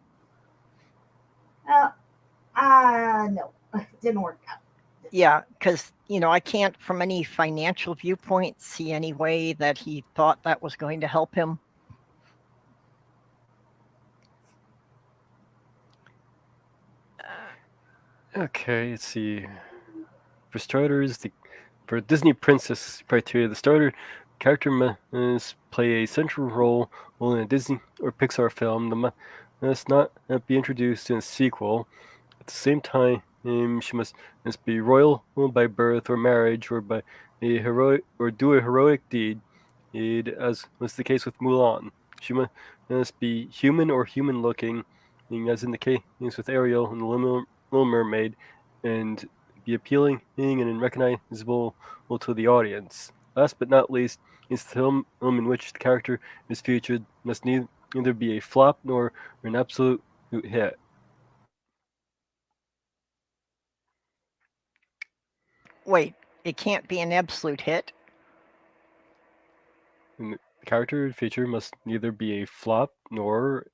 No, it didn't work out. Yeah, because, I can't, from any financial viewpoint, see any way that he thought that was going to help him. Okay, let's see. For starters, for Disney Princess criteria, the starter character must play a central role in a Disney or Pixar film. They must not be introduced in a sequel. At the same time, she must be royal by birth or marriage, or by a heroic or do a heroic deed, as was the case with Mulan. She must be human or human-looking, as in the case with Ariel and the Little Mermaid, and be appealing and recognizable to the audience. Last but not least, is the film in which the character is featured must neither be a flop nor an absolute hit. Wait, it can't be an absolute hit? And the character feature must neither be a flop nor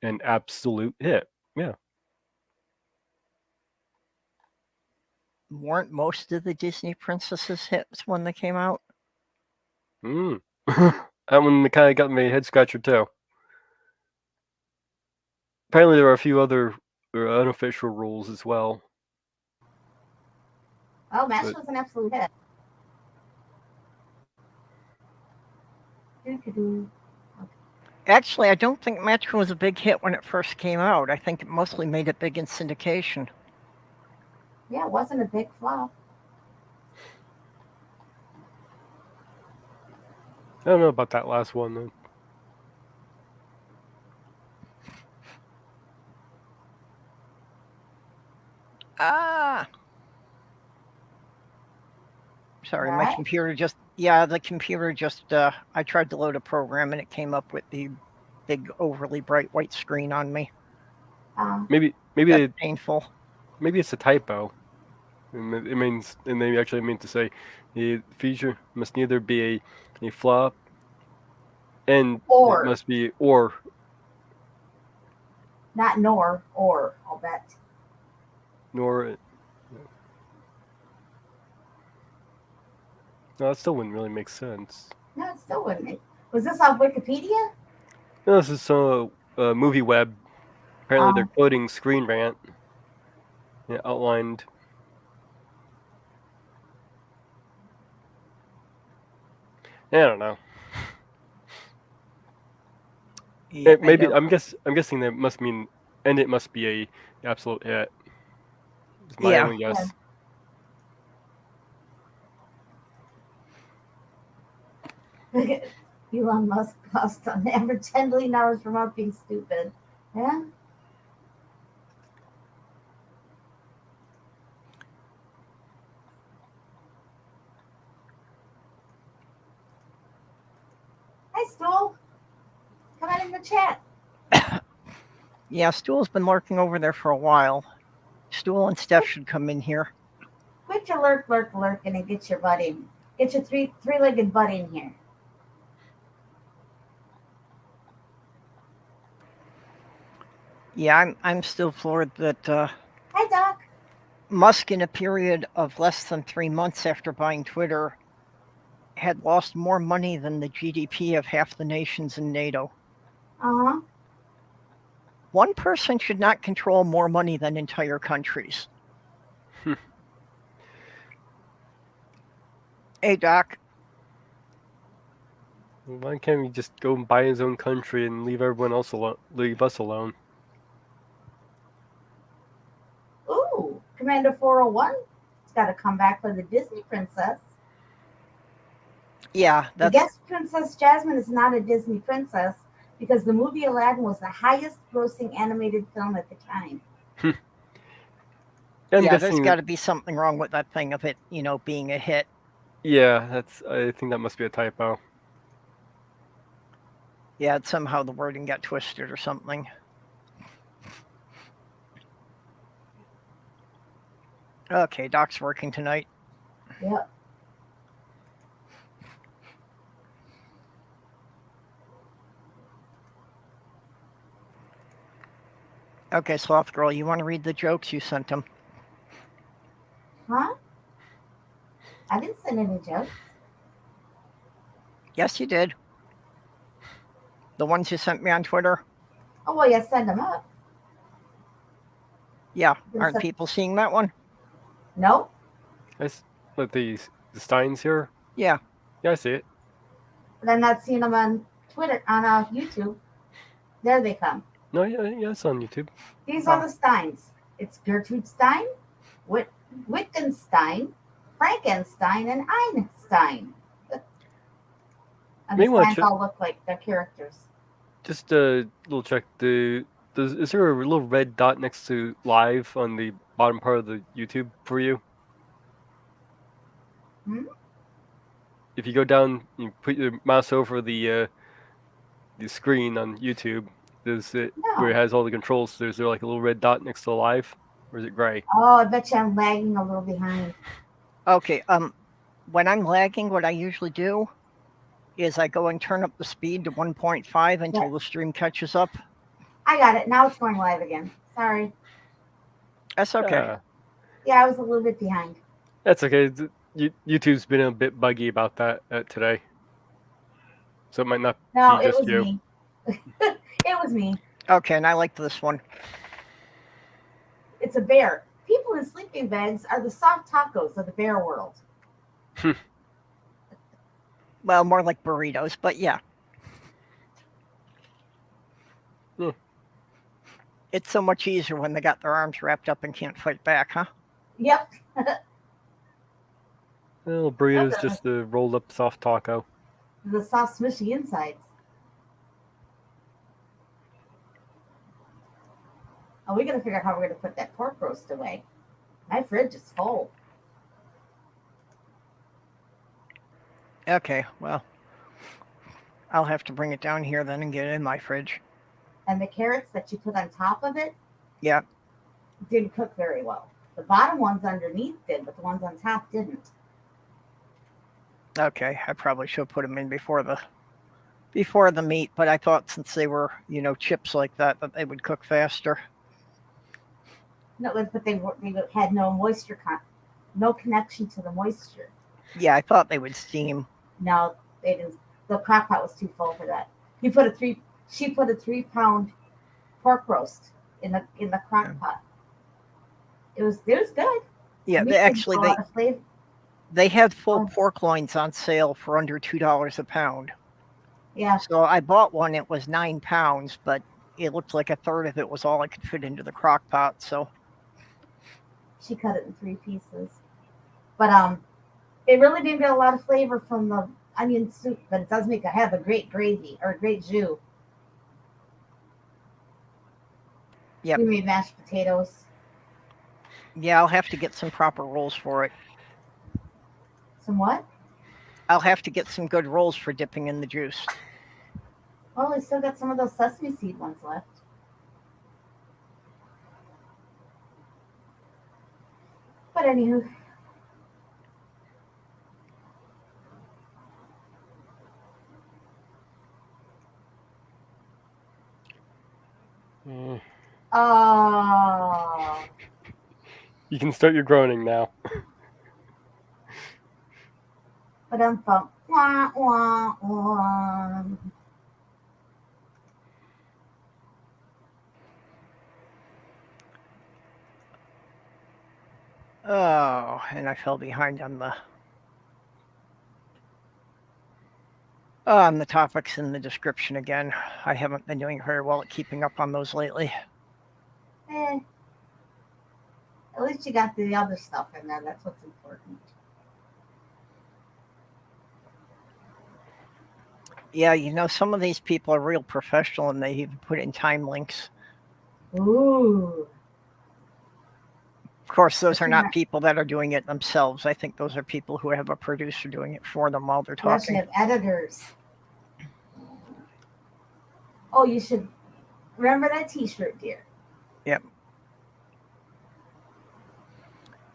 an absolute hit. Yeah. weren't most of the Disney princesses hits when they came out? That one kind of got me a head scratcher too. Apparently, there are a few other unofficial rules as well. Oh, Match was an absolute hit. Doo-doo-doo. Actually, I don't think Metro was a big hit when it first came out. I think it mostly made it big in syndication. Yeah, it wasn't a big flop. I don't know about that last one though. Ah! Sorry, my What? computer just... Yeah, the computer just... I tried to load a program and it came up with the big, overly bright white screen on me. Maybe That's painful. Maybe it's a typo. And it means, and they actually mean to say, the feature must neither be a flop, and Or. it must be or. Not nor, or, I'll bet. Nor. No, that still wouldn't really make sense. No, it still wouldn't. Was this off Wikipedia? No, this is Movie Web. Apparently, they're quoting Screen Rant. Yeah, outlined. Yeah, I don't know. Yeah, maybe I'm guessing that must mean, and it must be a absolute hit. It's my only guess. Look at Elon Musk cost on average $10 billion for not being stupid. Yeah. Hi, Stool. Come on in the chat. Yeah, Stool's been lurking over there for a while. Stool and Steph should come in here. Quit your lurking and get your butt in. Get your three-legged butt in here. Yeah, I'm still floored that Hi, Doc. Musk, in a period of less than 3 months after buying Twitter, had lost more money than the GDP of half the nations in NATO. Uh-huh. One person should not control more money than entire countries. Hey, Doc. Why can't he just go and buy his own country and leave everyone else alone? Leave us alone. Ooh, Commander 401. It's got to come back for the Disney princess. Yeah, I guess Princess Jasmine is not a Disney princess because the movie Aladdin was the highest grossing animated film at the time. Yeah, there's got to be something wrong with that thing of it, being a hit. Yeah, I think that must be a typo. Yeah, somehow the wording got twisted or something. Okay, Doc's working tonight. Yep. Okay, Sloth Girl, you want to read the jokes you sent him? Huh? I didn't send any jokes. Yes, you did. The ones you sent me on Twitter? Oh, well, yeah, send them up. Yeah, aren't people seeing that one? No. But the Steins here? Yeah. Yeah, I see it. But I'm not seeing them on Twitter, on YouTube. There they come. No, yeah, it's on YouTube. These are the Steins. It's Gertrude Stein, Wittgenstein, Frankenstein, and Einstein. And the Steins all look like their characters. Just a little check. Is there a little red dot next to live on the bottom part of the YouTube for you? If you go down, you put your mouse over the screen on YouTube. Where it has all the controls. Is there like a little red dot next to live, or is it gray? Oh, I bet you I'm lagging a little behind. Okay. When I'm lagging, what I usually do is I go and turn up the speed to 1.5 until the stream catches up. I got it. Now it's going live again. Sorry. That's okay. Yeah, I was a little bit behind. That's okay. YouTube's been a bit buggy about that today, so it might not No, be it just was you. me. It was me. Okay, and I like this one. It's a bear. People in sleeping bags are the soft tacos of the bear world. Well, more like burritos, but yeah. Hmm. It's so much easier when they got their arms wrapped up and can't fight back, huh? Yep. Well, burrito's just a rolled up soft taco. The soft, smushy insides. Oh, we got to figure out how we're going to put that pork roast away. My fridge is full. Okay, well, I'll have to bring it down here then and get it in my fridge. And the carrots that you put on top of it Yeah. didn't cook very well. The bottom ones underneath did, but the ones on top didn't. Okay, I probably should have put them in before the meat, but I thought since they were, chips like that they would cook faster. No, but they had no moisture, no connection to the moisture. Yeah, I thought they would steam. No, they didn't. The crock pot was too full for that. She put a 3-pound pork roast in the crock pot. It was good. Yeah, they had full pork loins on sale for under $2 a pound. Yeah. So I bought one. It was 9 pounds, but it looked like a third of it was all I could fit into the crock pot. So she cut it in 3 pieces. But it really didn't get a lot of flavor from the onion soup, but it does have a great gravy or a great jus. Yeah. We made mashed potatoes. Yeah, I'll have to get some proper rolls for it. Some what? I'll have to get some good rolls for dipping in the juice. Well, I still got some of those sesame seed ones left. But anywho. Oh. You can start your groaning now. But I'm from wah, wah, wah. Oh, and I fell behind on the topics in the description again. I haven't been doing very well at keeping up on those lately. At least you got the other stuff in there. That's what's important. Yeah, some of these people are real professional and they even put in time links. Ooh. Of course, those are not people that are doing it themselves. I think those are people who have a producer doing it for them while they're talking. You actually have editors. Oh, you should remember that t-shirt, dear. Yep.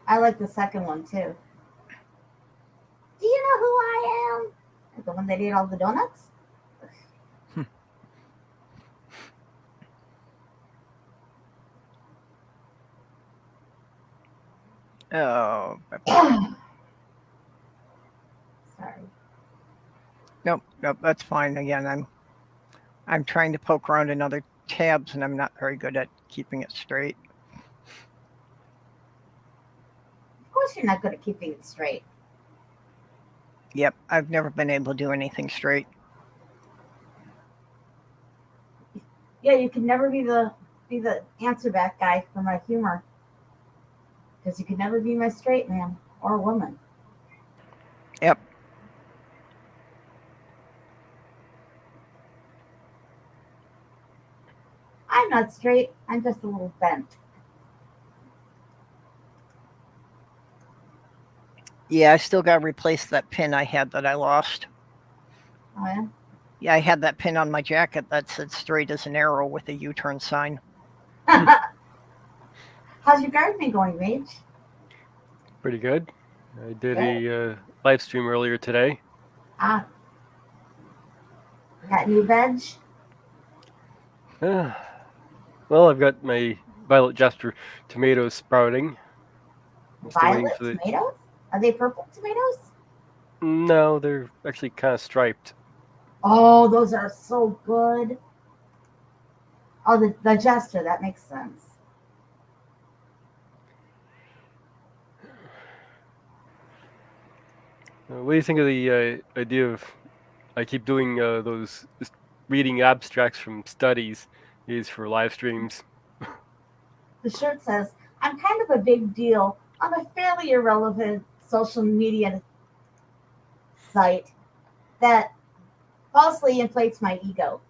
I like the second one, too. Do you know who I am? The one that ate all the donuts? Oh. Sorry. Nope, that's fine. Again, I'm trying to poke around in other tabs and I'm not very good at keeping it straight. Of course you're not good at keeping it straight. Yep, I've never been able to do anything straight. Yeah, you can never be the answer back guy for my humor. Because you could never be my straight man or woman. Yep. I'm not straight. I'm just a little bent. Yeah, I still got to replace that pin I had that I lost. Oh, yeah? Yeah, I had that pin on my jacket that said straight as an arrow with a U-turn sign. How's your gardening going, Mage? Pretty good. I did a live stream earlier today. Ah. Got new veg? Well, I've got my violet jasper tomatoes sprouting. Violet tomatoes? Are they purple tomatoes? No, they're actually kind of striped. Oh, those are so good. Oh, the jester, that makes sense. What do you think of the idea of I keep doing those just reading abstracts from studies is for live streams? The shirt says, I'm kind of a big deal on a fairly irrelevant social media site that falsely inflates my ego.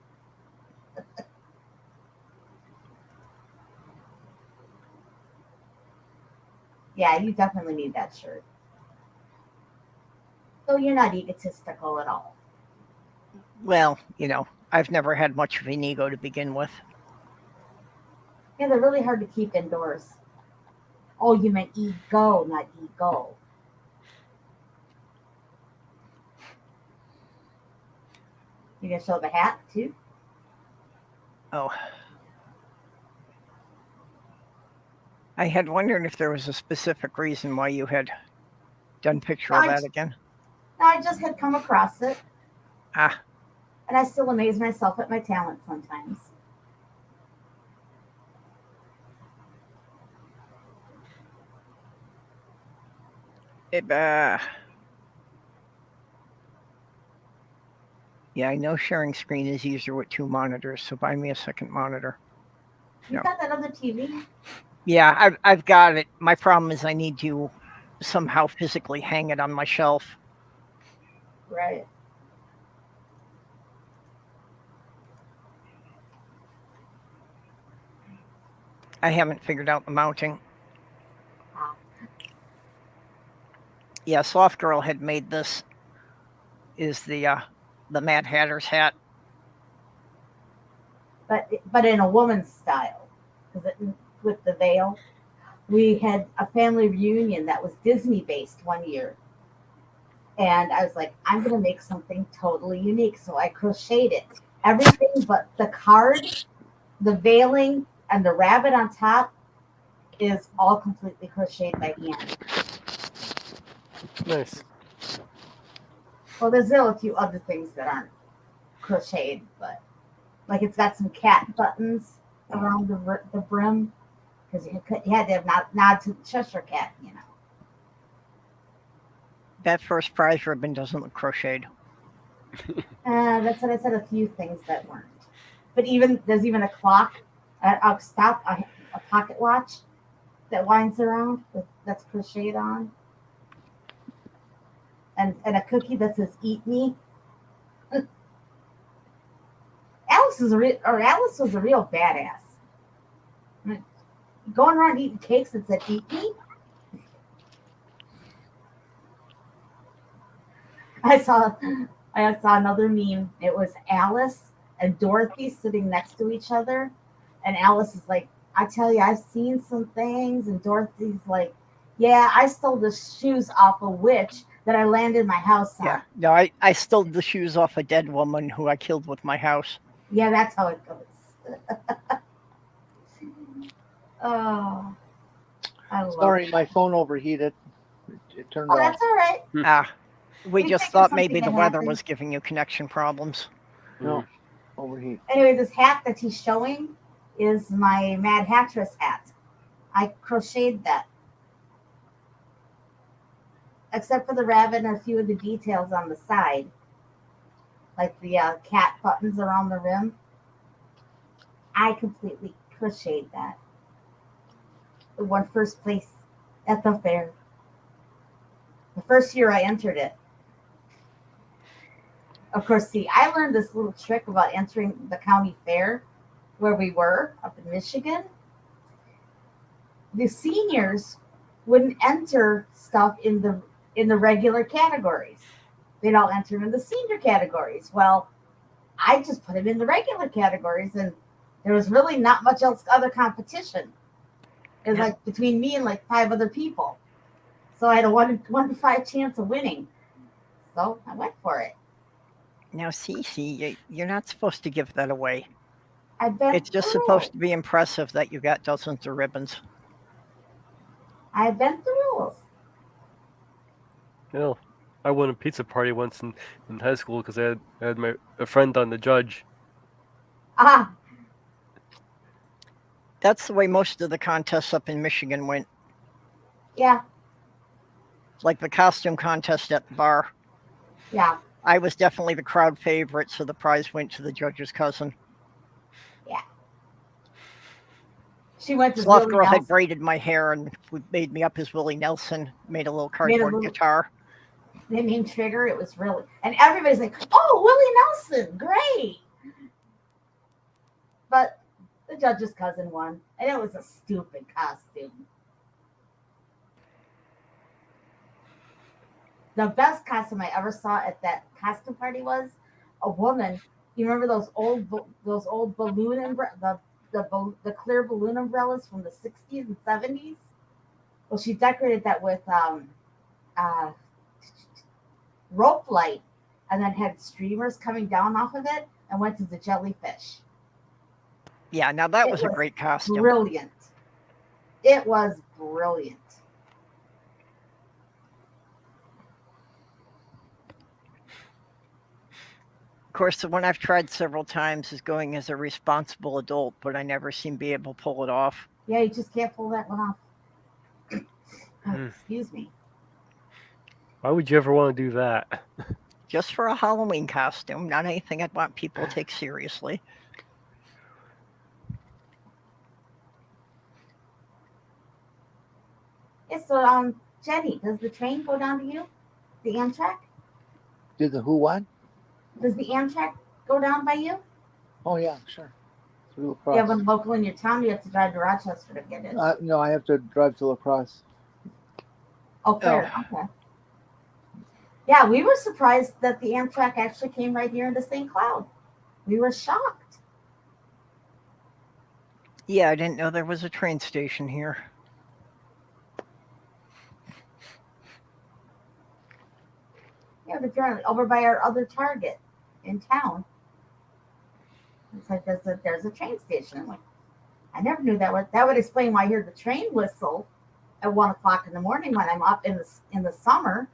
Yeah, you definitely need that shirt. Though you're not egotistical at all. Well, I've never had much of an ego to begin with. Yeah, they're really hard to keep indoors. Oh, you meant ego, not ego. You gonna show the hat too? Oh. I had wondered if there was a specific reason why you had done picture of that again. No, I just had come across it. Ah. And I still amaze myself at my talent sometimes. Yeah, I know sharing screen is easier with 2 monitors, so buy me a second monitor. You got that other TV? Yeah, I've got it. My problem is I need to somehow physically hang it on my shelf. Right. I haven't figured out the mounting. Yeah, Soft Girl had made this. Is the Mad Hatter's hat. But in a woman's style, with the veil. We had a family reunion that was Disney based one year. And I was like, I'm going to make something totally unique. So I crocheted it. Everything but the card, the veiling, and the rabbit on top is all completely crocheted by hand. Nice. Well, there's still a few other things that aren't crocheted, but like it's got some cat buttons around the brim because you had to have nod to the Cheshire Cat, That first prize ribbon doesn't look crocheted. That's what I said. A few things that weren't, but there's even a clock, a pocket watch that winds around that's crocheted on, and a cookie that says "Eat me." Alice was a real badass. Going around eating cakes that said "Eat me." I saw another meme. It was Alice and Dorothy sitting next to each other, and Alice is like, "I tell you, I've seen some things," and Dorothy's like, "Yeah, I stole the shoes off a witch that I landed my house on." Yeah, no, I stole the shoes off a dead woman who I killed with my house. Yeah, that's how it goes. Oh, Sorry, my phone overheated. It turned off. That's all right. We just thought maybe the weather was giving you connection problems. No, overheat. Anyway, this hat that he's showing is my Mad Hattress hat. I crocheted that. Except for the rabbit and a few of the details on the side. Like the cat buttons around the rim. I completely crocheted that. It won first place at the fair. The first year I entered it. Of course, see, I learned this little trick about entering the county fair where we were up in Michigan. The seniors wouldn't enter stuff in the regular categories. They'd all enter them in the senior categories. Well, I just put them in the regular categories, and there was really not much else other competition. It was like between me and like 5 other people. So I had a 1 to 5 chance of winning. So I went for it. Now, Cece, you're not supposed to give that away. It's just supposed to be impressive that you got dozens of ribbons. I bent the rules. You know, I won a pizza party once in high school because I had a friend on the judge. Ah, That's the way most of the contests up in Michigan went. yeah, Like the costume contest at the bar. yeah, I was definitely the crowd favorite, so the prize went to the judge's cousin. yeah. She went to Sloth Willie Girl had Nelson. braided my hair and made me up as Willie Nelson, made a little Made a cardboard little- guitar. They named Trigger. It was really, and everybody's like, "Oh, Willie Nelson, great!" But the judge's cousin won, and it was a stupid costume. The best costume I ever saw at that costume party was a woman. You remember those old balloon the clear balloon umbrellas from the 60s and 70s? Well, she decorated that with rope light, and then had streamers coming down off of it, and went to the jellyfish. Yeah, now that It was a was great costume. Brilliant. It was brilliant. Of course, the one I've tried several times is going as a responsible adult, but I never seem to be able to pull it off. Yeah, you just can't pull that one off. Excuse me. Why would you ever want to do that? Just for a Halloween costume, not anything I'd want people to take seriously. Yeah, so Jenny, does the train go down to you? The Amtrak? Did the who what? Does the Amtrak go down by you? Oh yeah, sure. Through You have lacrosse. one local in your town, you have to drive to Rochester to get it. No, I have to drive to lacrosse. Oh, fair. Okay. Yeah, we were surprised that the Amtrak actually came right here into St. Cloud. We were shocked. Yeah, I didn't know there was a train station here. Yeah, they're over by our other Target in town. It's like there's a train station. I'm like, I never knew that would explain why I hear the train whistle at 1:00 in the morning when I'm up in the summer.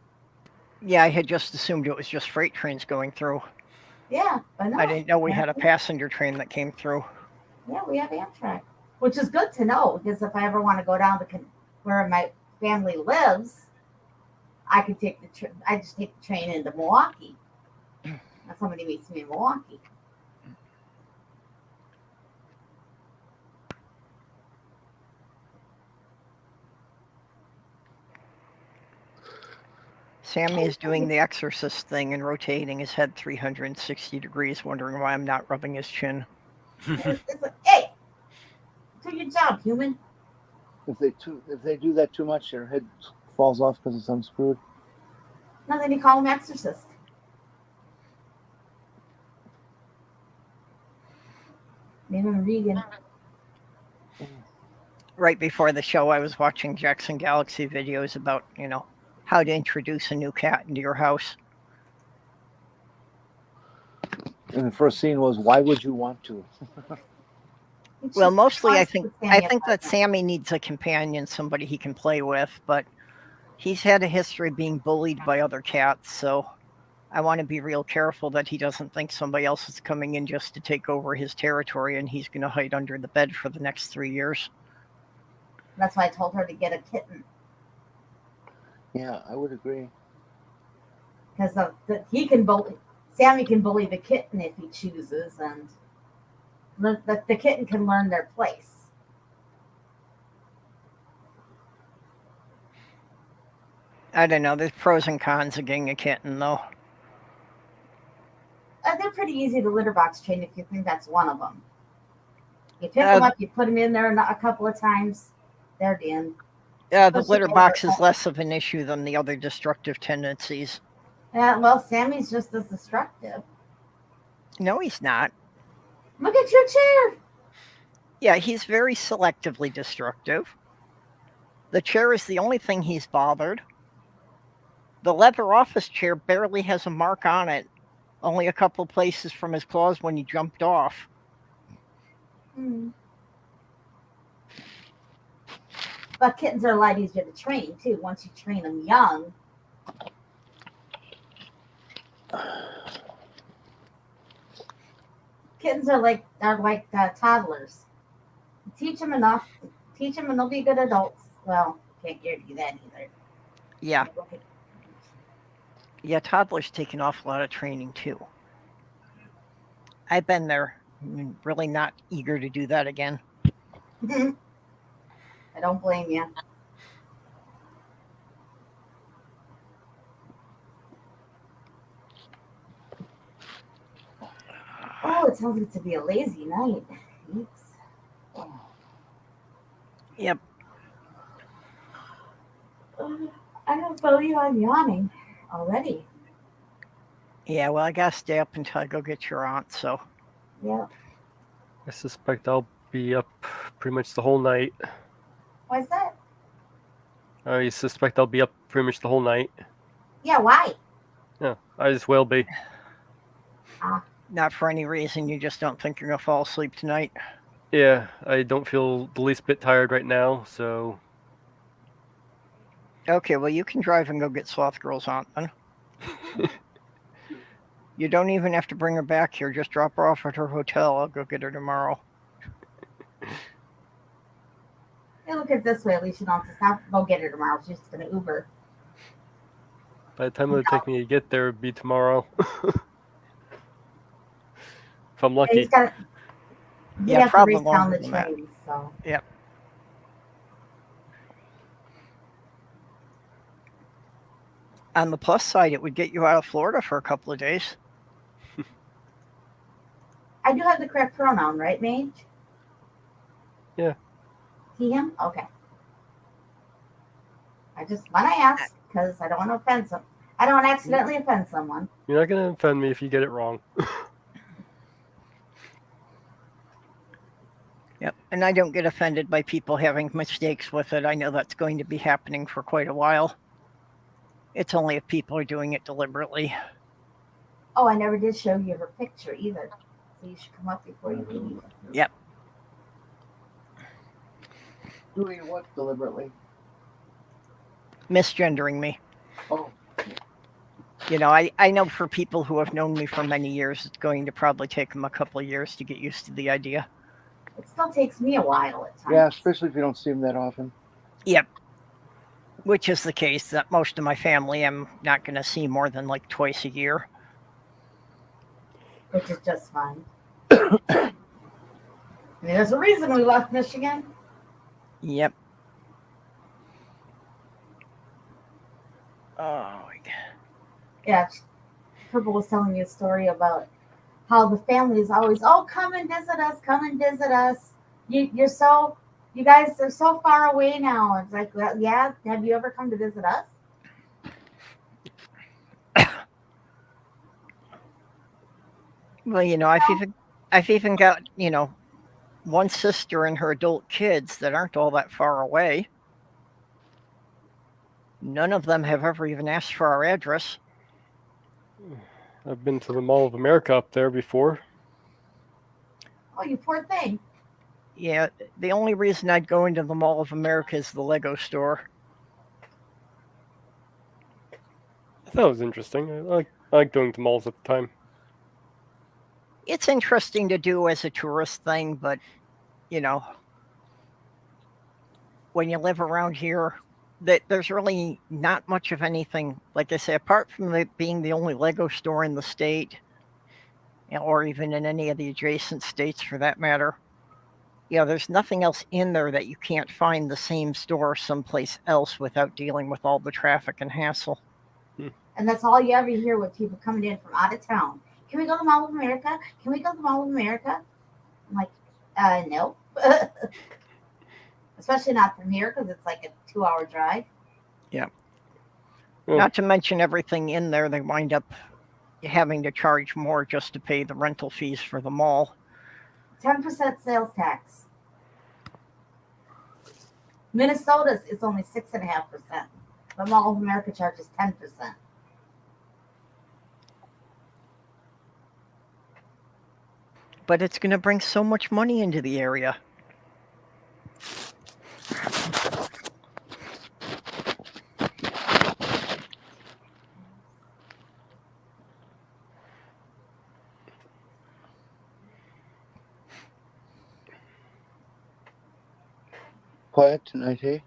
Yeah, I had just assumed it was just freight trains going through. Yeah, but no. I didn't know we had a passenger train that came through. Yeah, we have Amtrak, which is good to know because if I ever want to go down to where my family lives, I can take I just take the train into Milwaukee. And somebody meets me in Milwaukee. Sammy is doing the exorcist thing and rotating his head 360 degrees, wondering why I'm not rubbing his chin. It's like, hey, do your job, human. If they do that too much, their head falls off because it's unscrewed. No, then you call him exorcist. Name him Regan. Right before the show, I was watching Jackson Galaxy videos about, how to introduce a new cat into your house. And the first scene was, "Why would you want to?" Well, mostly I think that Sammy needs a companion, somebody he can play with, but he's had a history of being bullied by other cats, so I want to be real careful that he doesn't think somebody else is coming in just to take over his territory and he's going to hide under the bed for the next 3 years. That's why I told her to get a kitten. Yeah, I would agree. Because Sammy can bully the kitten if he chooses, and the kitten can learn their place. I don't know. There's pros and cons of getting a kitten, though. They're pretty easy to litter box train if you think that's one of them. You pick them up, you put them in there a couple of times, they're in. The litter box is less of an issue than the other destructive tendencies. Yeah, well, Sammy's just as destructive. No, he's not. Look at your chair. Yeah, he's very selectively destructive. The chair is the only thing he's bothered. The leather office chair barely has a mark on it. Only a couple places from his claws when he jumped off. But kittens are a lot easier to train, too. Once you train them young, Kittens are like toddlers. Teach them enough. Teach them and they'll be good adults. Well, can't guarantee that either. Yeah. Yeah, toddlers take an awful lot of training too. I've been there. I'm really not eager to do that again. I don't blame you. Oh, it sounds like to be a lazy night. Oops. Yep. I don't believe I'm yawning already. Yeah, well, I gotta stay up until I go get your aunt, so. Yeah. I suspect I'll be up pretty much the whole night. Why's that? I suspect I'll be up pretty much the whole night. Yeah, why? Yeah, I just will be. Not for any reason, you just don't think you're gonna fall asleep tonight? Yeah, I don't feel the least bit tired right now, so... Okay, well, you can drive and go get Sloth Girl's aunt then. You don't even have to bring her back here. Just drop her off at her hotel. I'll go get her tomorrow. Hey, look at it this way. At least you don't have to go get her tomorrow. She's just going to Uber. By the time it would take me to get there, it'd be tomorrow. If I'm lucky. You have to race down the train, so. Yep. On the plus side, it would get you out of Florida for a couple of days. I do have the correct pronoun, right, Mage? Yeah. He, him? Okay. I just want to ask because I don't want to offend some. I don't want to accidentally offend someone. You're not going to offend me if you get it wrong. Yep, and I don't get offended by people having mistakes with it. I know that's going to be happening for quite a while. It's only if people are doing it deliberately. Oh, I never did show you her picture either. So you should come up before you leave. Yep. Doing what deliberately? Misgendering me. Oh. You know, I know for people who have known me for many years, it's going to probably take them a couple of years to get used to the idea. It still takes me a while at times. Yeah, especially if you don't see them that often. Yep. Which is the case that most of my family I'm not going to see more than like twice a year. Which is just fine. I mean, there's a reason we left Michigan. Yep. Oh, my God. Yeah, Purple was telling me a story about how the family is always, oh, come and visit us, come and visit us. You guys are so far away now. It's like, well, yeah, have you ever come to visit us? Well, you know, I've even got, you know, one sister and her adult kids that aren't all that far away. None of them have ever even asked for our address. I've been to the Mall of America up there before. Oh, you poor thing. Yeah, the only reason I'd go into the Mall of America is the Lego store. I thought it was interesting. I like going to malls at the time. It's interesting to do as a tourist thing, but, you know, when you live around here, there's really not much of anything. Like I say, apart from it being the only Lego store in the state, or even in any of the adjacent states for that matter, you know, there's nothing else in there that you can't find the same store someplace else without dealing with all the traffic and hassle. And that's all you ever hear with people coming in from out of town. Can we go to the Mall of America? Can we go to the Mall of America? I'm like, no. Especially not from here because it's like a 2-hour drive. Yeah. Not to mention everything in there, they wind up having to charge more just to pay the rental fees for the mall. 10% sales tax. Minnesota's is only 6.5%. The Mall of America charges 10%. But it's going to bring so much money into the area. quiet tonight, hey?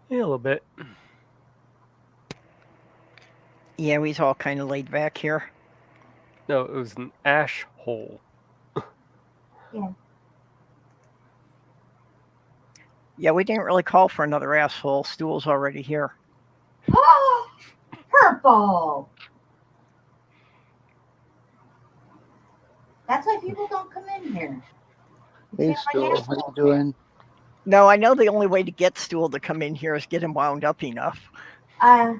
Yeah, a little bit. Yeah, we's all kind of laid back here. No, it was an ash hole. Yeah, we didn't really call for another asshole. Stool's already here. Purple. That's why people don't come in here. You Hey, can't Stu, like how you doing? No, I know the only way to get Stool to come in here is get him wound up enough. Well,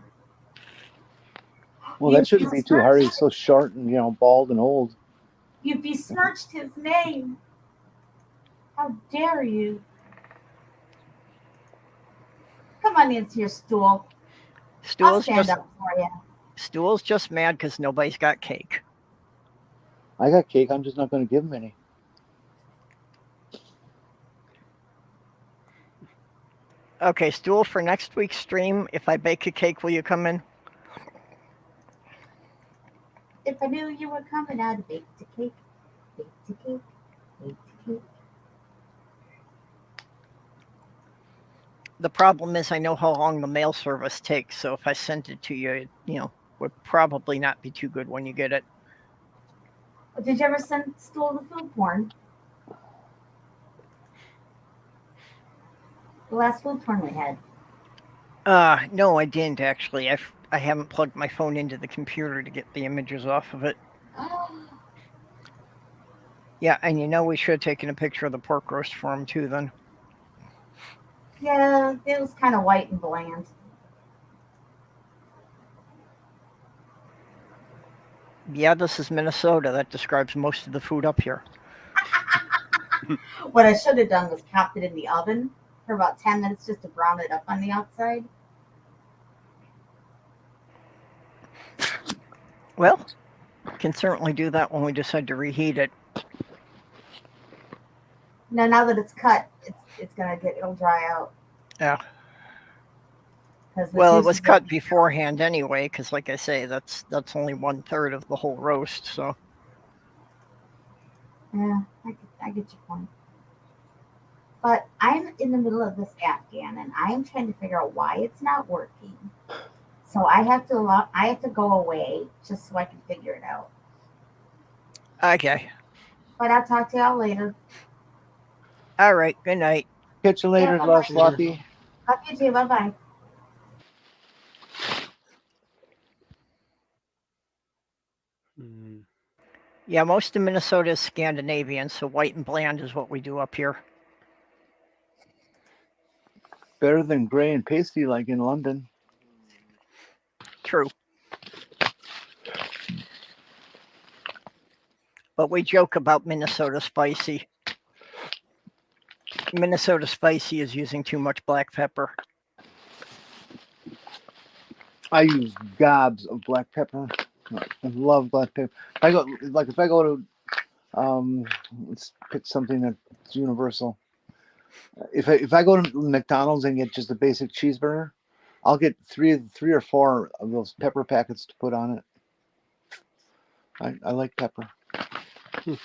You that shouldn't be too hard. He's so short and, bald and old. You besmirched his name. How dare you? Come on into your stool. I'll Stool's stand just up for you. Stool's just mad because nobody's got cake. I got cake. I'm just not going to give him any. Okay, Stool, for next week's stream, if I bake a cake, will you come in? If I knew you were coming, I'd bake the cake. Bake the cake. Bake the cake. The problem is I know how long the mail service takes, so if I sent it to you, it would probably not be too good when you get it. Did you ever send Stool the food porn? The last food porn we had. No, I didn't actually. I haven't plugged my phone into the computer to get the images off of it. Yeah, and we should have taken a picture of the pork roast for him too then. Yeah, it was kind of white and bland. Yeah, this is Minnesota. That describes most of the food up here. What I should have done was popped it in the oven for about 10 minutes just to brown it up on the outside. Well, can certainly do that when we decide to reheat it. No, now that it's cut, it'll dry out. Yeah. 'Cause the Well, it juices was are- cut beforehand anyway, because like I say, that's only 1/3 of the whole roast. So Yeah, I get your point. But I'm in the middle of this Afghan, and I am trying to figure out why it's not working. So I have to go away just so I can figure it out. okay, But I'll talk to y'all later. all right. Good night. Catch you later, Yeah, bye-bye. Sloppy. Love you too. Bye bye. Yeah, most of Minnesota is Scandinavian, so white and bland is what we do up here. Better than gray and pasty like in London. True. But we joke about Minnesota spicy. Minnesota spicy is using too much black pepper. I use gobs of black pepper. I love black pepper. If I go to let's pick something that's universal. If I go to McDonald's and get just a basic cheeseburger, I'll get three or four of those pepper packets to put on it. I like pepper. I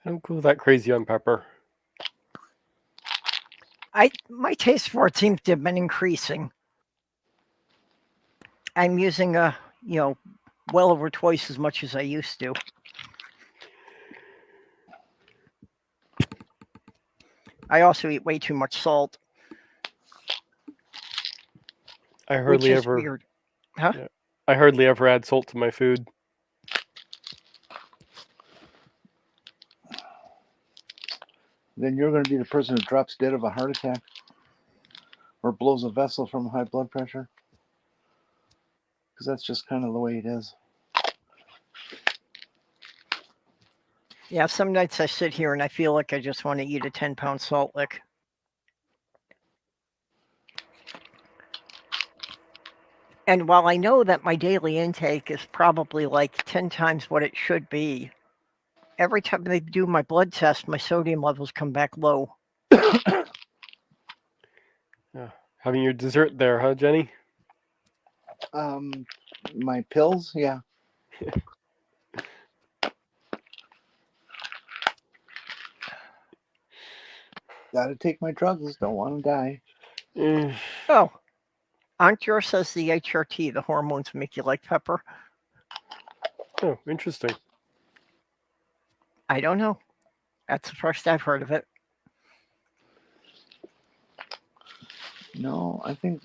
don't go that crazy on pepper. My taste for it seems to have been increasing. I'm using well over twice as much as I used to. I also eat way too much salt. I hardly which is ever. Weird. Huh? Yeah, I hardly ever add salt to my food. Then you're going to be the person who drops dead of a heart attack or blows a vessel from high blood pressure. Because that's just kind of the way it is. Yeah, some nights I sit here and I feel like I just want to eat a 10-pound salt lick. And while I know that my daily intake is probably like 10 times what it should be, every time they do my blood test, my sodium levels come back low. Yeah. Having your dessert there, huh, Jenny? My pills, yeah. Gotta take my drugs. Don't want to die. Oh, aren't yours says the HRT, the hormones make you like pepper? Oh, interesting. I don't know. That's the first I've heard of it. No, I think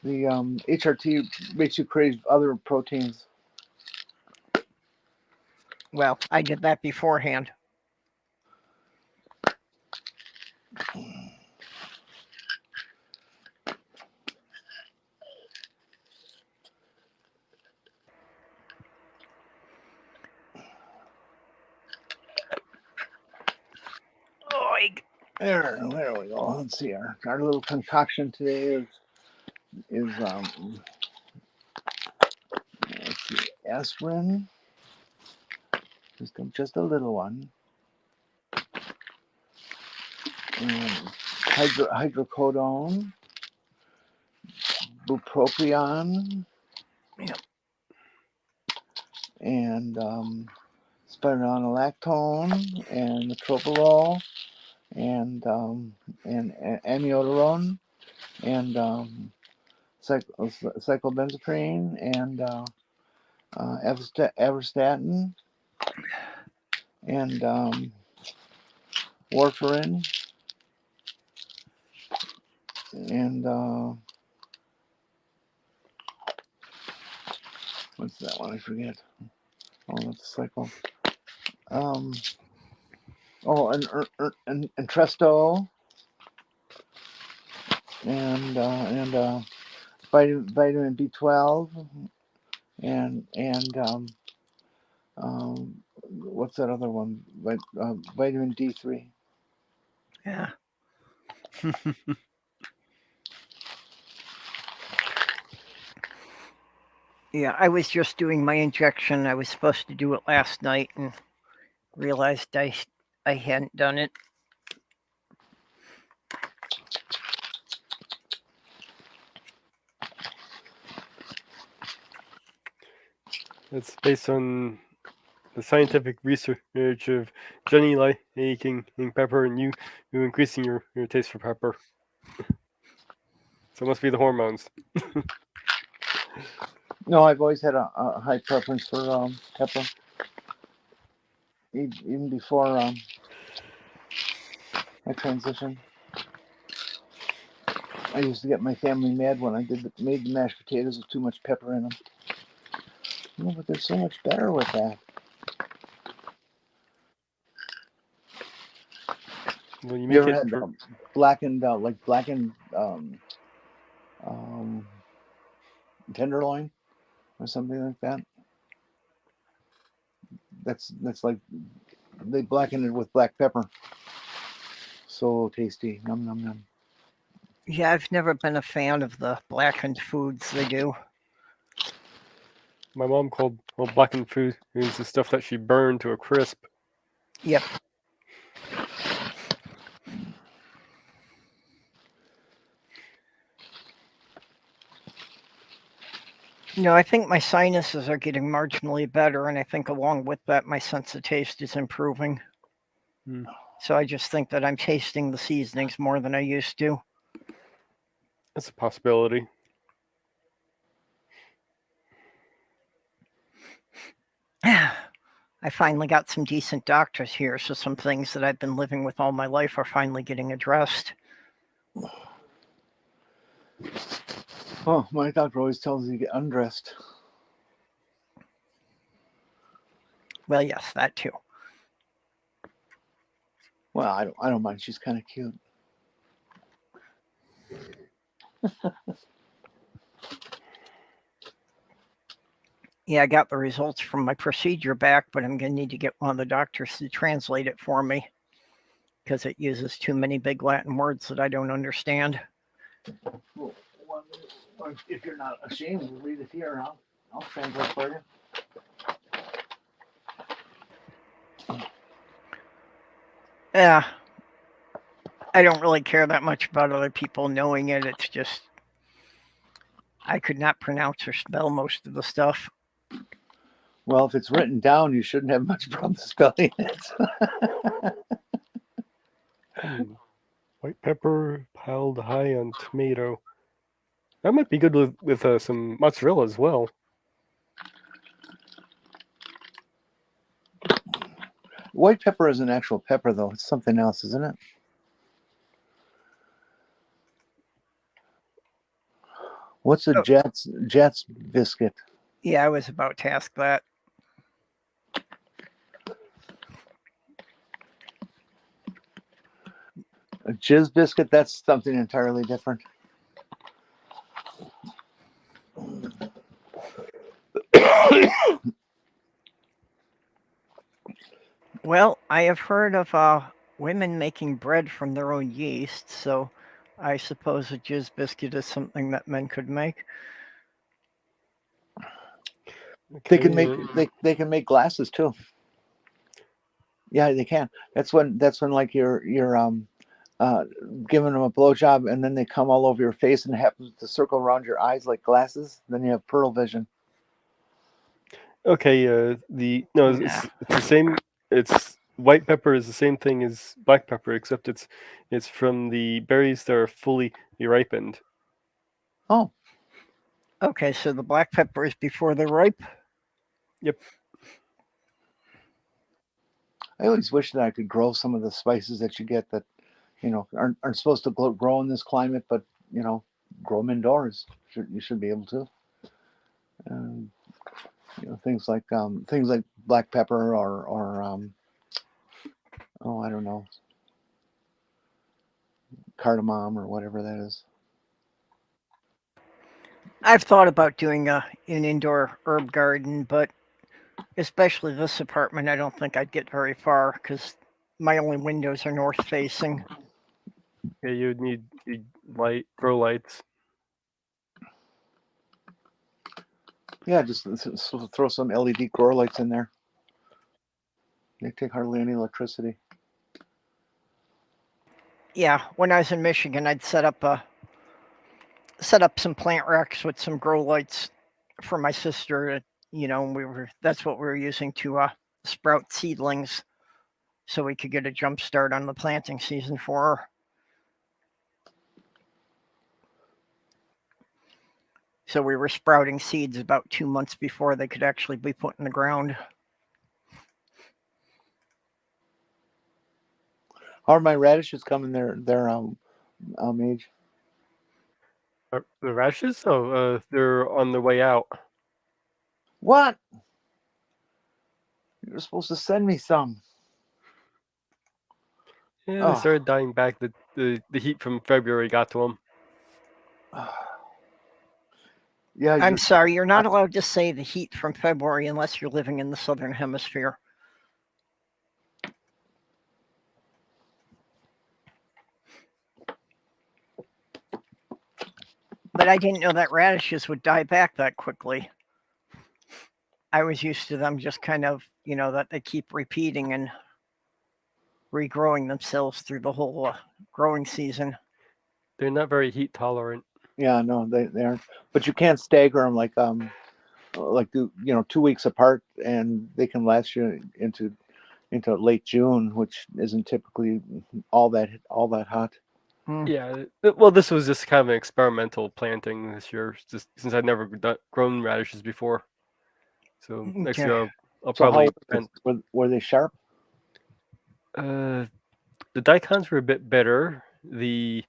the HRT makes you crave other proteins. Well, I did that beforehand. There we go. Let's see. Our little concoction today is let's see, aspirin, just a little one, and hydrocodone, bupropion, Yep. and spironolactone, and metoprolol, and amiodarone, and cyclobenzaprine, and avorstatin, and warfarin, and what's that one? I forget. Oh, that's a cycle. And Tresto, and vitamin B12, and what's that other one? Vitamin D3. Yeah. Yeah, I was just doing my injection. I was supposed to do it last night and realized I hadn't done it. It's based on the scientific research of Jenny liking pepper and you increasing your taste for pepper. So it must be the hormones. No, I've always had a high preference for pepper. Even before my transition. I used to get my family mad when I made the mashed potatoes with too much pepper in them. No, but they're so much better with that. Well, you You make ever it had for, blackened tenderloin or something like that? That's like they blacken it with black pepper. So tasty. Num num num. Yeah, I've never been a fan of the blackened foods they do. my mom called blackened food is the stuff that she burned to a crisp. Yep. I think my sinuses are getting marginally better, and I think along with that, my sense of taste is improving. So I just think that I'm tasting the seasonings more than I used to. That's a possibility. I finally got some decent doctors here, so some things that I've been living with all my life are finally getting addressed. Oh, my doctor always tells you to get undressed. Well, yes, that too. Well, I don't mind. She's kind of cute. Yeah, I got the results from my procedure back, but I'm going to need to get one of the doctors to translate it for me because it uses too many big Latin words that I don't understand. Well, if you're not ashamed, we'll read it here. I'll translate for you. Yeah. I don't really care that much about other people knowing it. It's just I could not pronounce or spell most of the stuff. Well, if it's written down, you shouldn't have much problem spelling it. White pepper piled high on tomato. That might be good with some mozzarella as well. White pepper is an actual pepper, though. It's something else, isn't it? What's a Jets biscuit? Yeah, I was about to ask that. A jizz biscuit? That's something entirely different. Well, I have heard of women making bread from their own yeast, so I suppose a jizz biscuit is something that men could make. They can make they can make glasses too. Yeah, they can. That's when like you're giving them a blowjob and then they come all over your face and it happens to circle around your eyes like glasses. Then you have pearl vision. Okay, it's the same. It's white pepper is the same thing as black pepper, except it's from the berries that are fully ripened. Oh. Okay, so the black pepper is before they're ripe? Yep. I always wish that I could grow some of the spices that you get that, aren't supposed to grow in this climate, but, grow them indoors. You should be able to. Things like black pepper or I don't know, cardamom or whatever that is. I've thought about doing an indoor herb garden, but especially this apartment, I don't think I'd get very far because my only windows are north facing. Yeah, you'd need grow lights. Yeah, just throw some LED grow lights in there. They take hardly any electricity. Yeah, when I was in Michigan, I'd set up some plant racks with some grow lights for my sister. That's what we were using to sprout seedlings, so we could get a jump start on the planting season for her. So we were sprouting seeds about 2 months before they could actually be put in the ground. How are my radishes coming? Their age? The radishes? Oh, they're on their way out. What? You were supposed to send me some. Yeah, they started dying back. The heat from February got to them. Yeah, I'm sorry, you're not allowed to say the heat from February unless you're living in the southern hemisphere. But I didn't know that radishes would die back that quickly. I was used to them just kind of, that they keep repeating and regrowing themselves through the whole growing season. They're not very heat tolerant. Yeah, no, they aren't. But you can't stagger them like 2 weeks apart, and they can last you into late June, which isn't typically all that hot. Yeah, well, this was just kind of an experimental planting this year, just since I'd never grown radishes before. So next year I'll probably. Were they sharp? The daikons were a bit bitter. The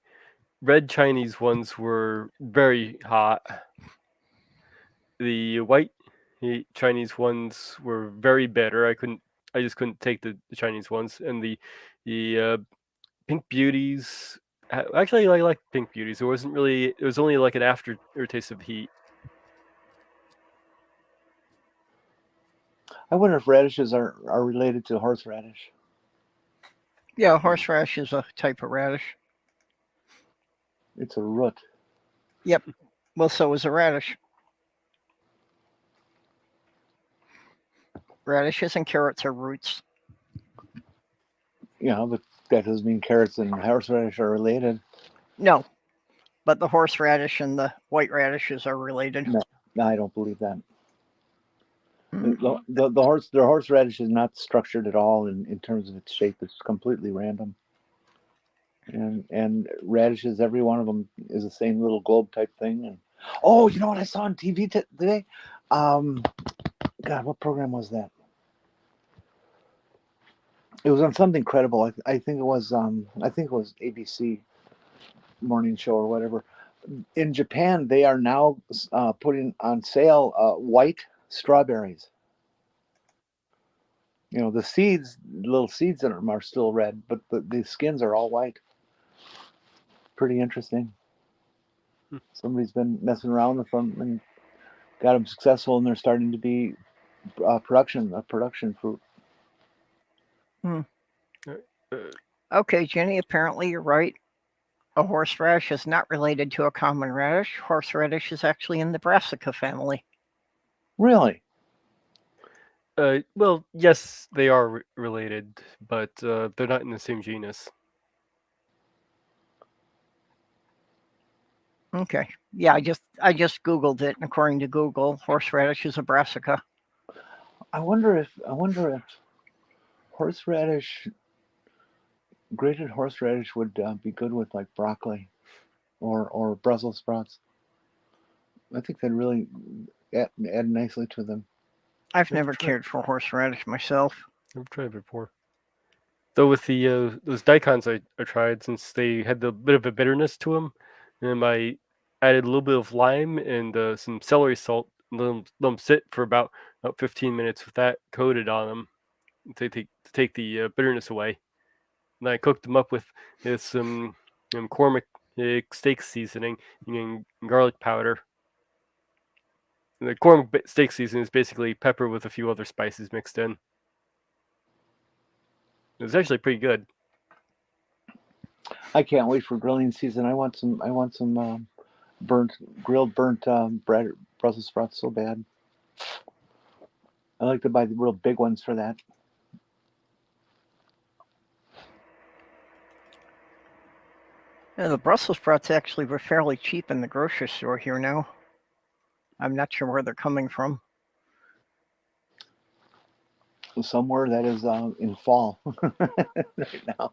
red Chinese ones were very hot. The white Chinese ones were very bitter. I just couldn't take the Chinese ones, and the pink beauties. Actually, I like pink beauties. It was only like an aftertaste of heat. I wonder if radishes are related to horseradish. Yeah, horseradish is a type of radish. It's a root. Yep. Well, so is a radish. Radishes and carrots are roots. Yeah, but that doesn't mean carrots and horseradish are related. No, but the horseradish and the white radishes are related. No, I don't believe that. The horseradish is not structured at all in terms of its shape. It's completely random. and radishes. Every one of them is the same little globe type thing. And oh, you know what I saw on TV today? God, what program was that? It was on something credible. I think it was ABC morning show or whatever. In Japan, they are now putting on sale white strawberries. You know, the seeds, little seeds in them are still red, but the skins are all white. Pretty interesting. Somebody's been messing around with them and got them successful, and they're starting to be production fruit. Okay, Jenny, apparently you're right. A horseradish is not related to a common radish. Horseradish is actually in the brassica family. Really? Well, yes, they are related, but they're not in the same genus. Okay. Yeah, I just Googled it, and according to Google, horseradish is a brassica. I wonder if horseradish, grated horseradish, would be good with like broccoli or Brussels sprouts. I think that'd really add nicely to them. I've never cared for horseradish myself. I've tried it before. Though with the those daikons I tried, since they had the bit of a bitterness to them, and I added a little bit of lime and some celery salt, and let them sit for about 15 minutes with that coated on them to take the bitterness away. And I cooked them up with some McCormick steak seasoning and garlic powder. And the McCormick steak seasoning is basically pepper with a few other spices mixed in. It was actually pretty good. I can't wait for grilling season. I want some grilled burnt bread Brussels sprouts so bad. I like to buy the real big ones for that. Yeah, the Brussels sprouts actually were fairly cheap in the grocery store here now. I'm not sure where they're coming from. Somewhere that is in fall right now.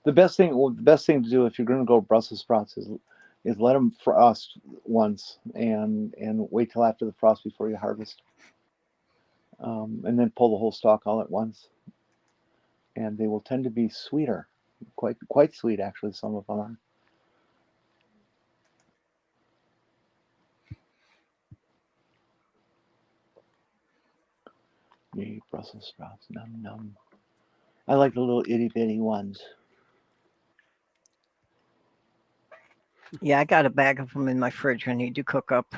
The best thing to do if you're going to go Brussels sprouts is let them frost once and wait till after the frost before you harvest, and then pull the whole stalk all at once. And they will tend to be sweeter, quite sweet actually. Some of them are. Yay, Brussels sprouts, num num. I like the little itty bitty ones. Yeah, I got a bag of them in my fridge I need to cook up.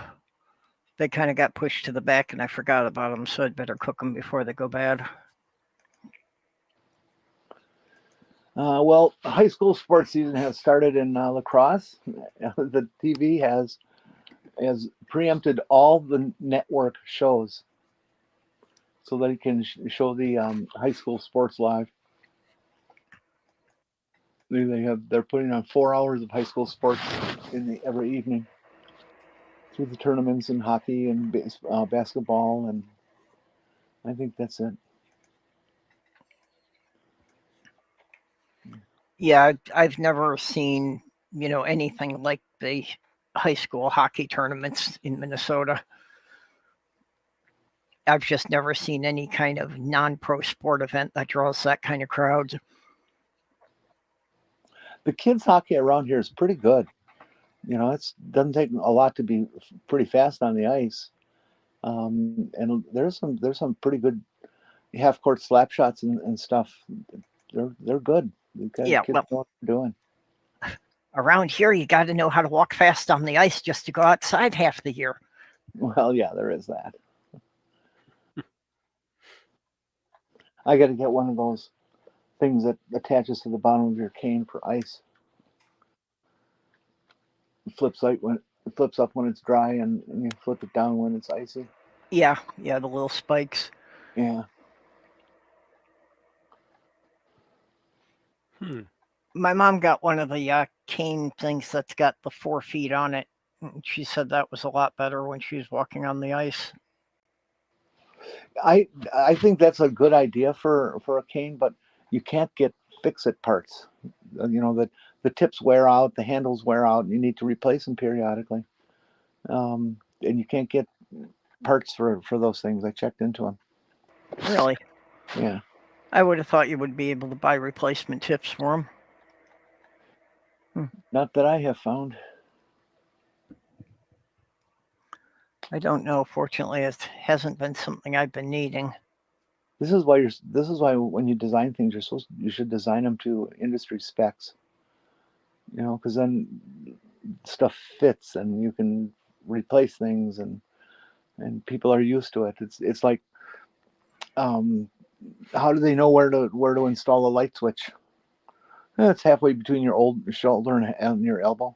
They kind of got pushed to the back and I forgot about them, so I'd better cook them before they go bad. Well, high school sports season has started in lacrosse. The TV has preempted all the network shows so that it can show the high school sports live. They're putting on 4 hours of high school sports every evening through the tournaments in hockey and basketball, and I think that's it. Yeah, I've never seen, anything like the high school hockey tournaments in Minnesota. I've just never seen any kind of non-pro sport event that draws that kind of crowds. The kids' hockey around here is pretty good. It doesn't take a lot to be pretty fast on the ice, and there's some pretty good half-court slap shots and stuff. They're good. Yeah, kids know what they're doing. Around here, you got to know how to walk fast on the ice just to go outside half the year. Well, yeah, there is that. I got to get one of those things that attaches to the bottom of your cane for ice. It flips up when it's dry, and you flip it down when it's icy. Yeah, the little spikes. Yeah. My mom got one of the cane things that's got the 4 feet on it. She said that was a lot better when she was walking on the ice. I think that's a good idea for a cane, but you can't get fix-it parts. You know, the tips wear out, the handles wear out, and you need to replace them periodically. And you can't get parts for those things. I checked into them. Really? Yeah. I would have thought you would be able to buy replacement tips for them. Not that I have found. I don't know. Fortunately, it hasn't been something I've been needing. This is why when you design things, you should design them to industry specs. You know, because then stuff fits and you can replace things, and people are used to it. It's like, how do they know where to install a light switch? It's halfway between your old shoulder and your elbow.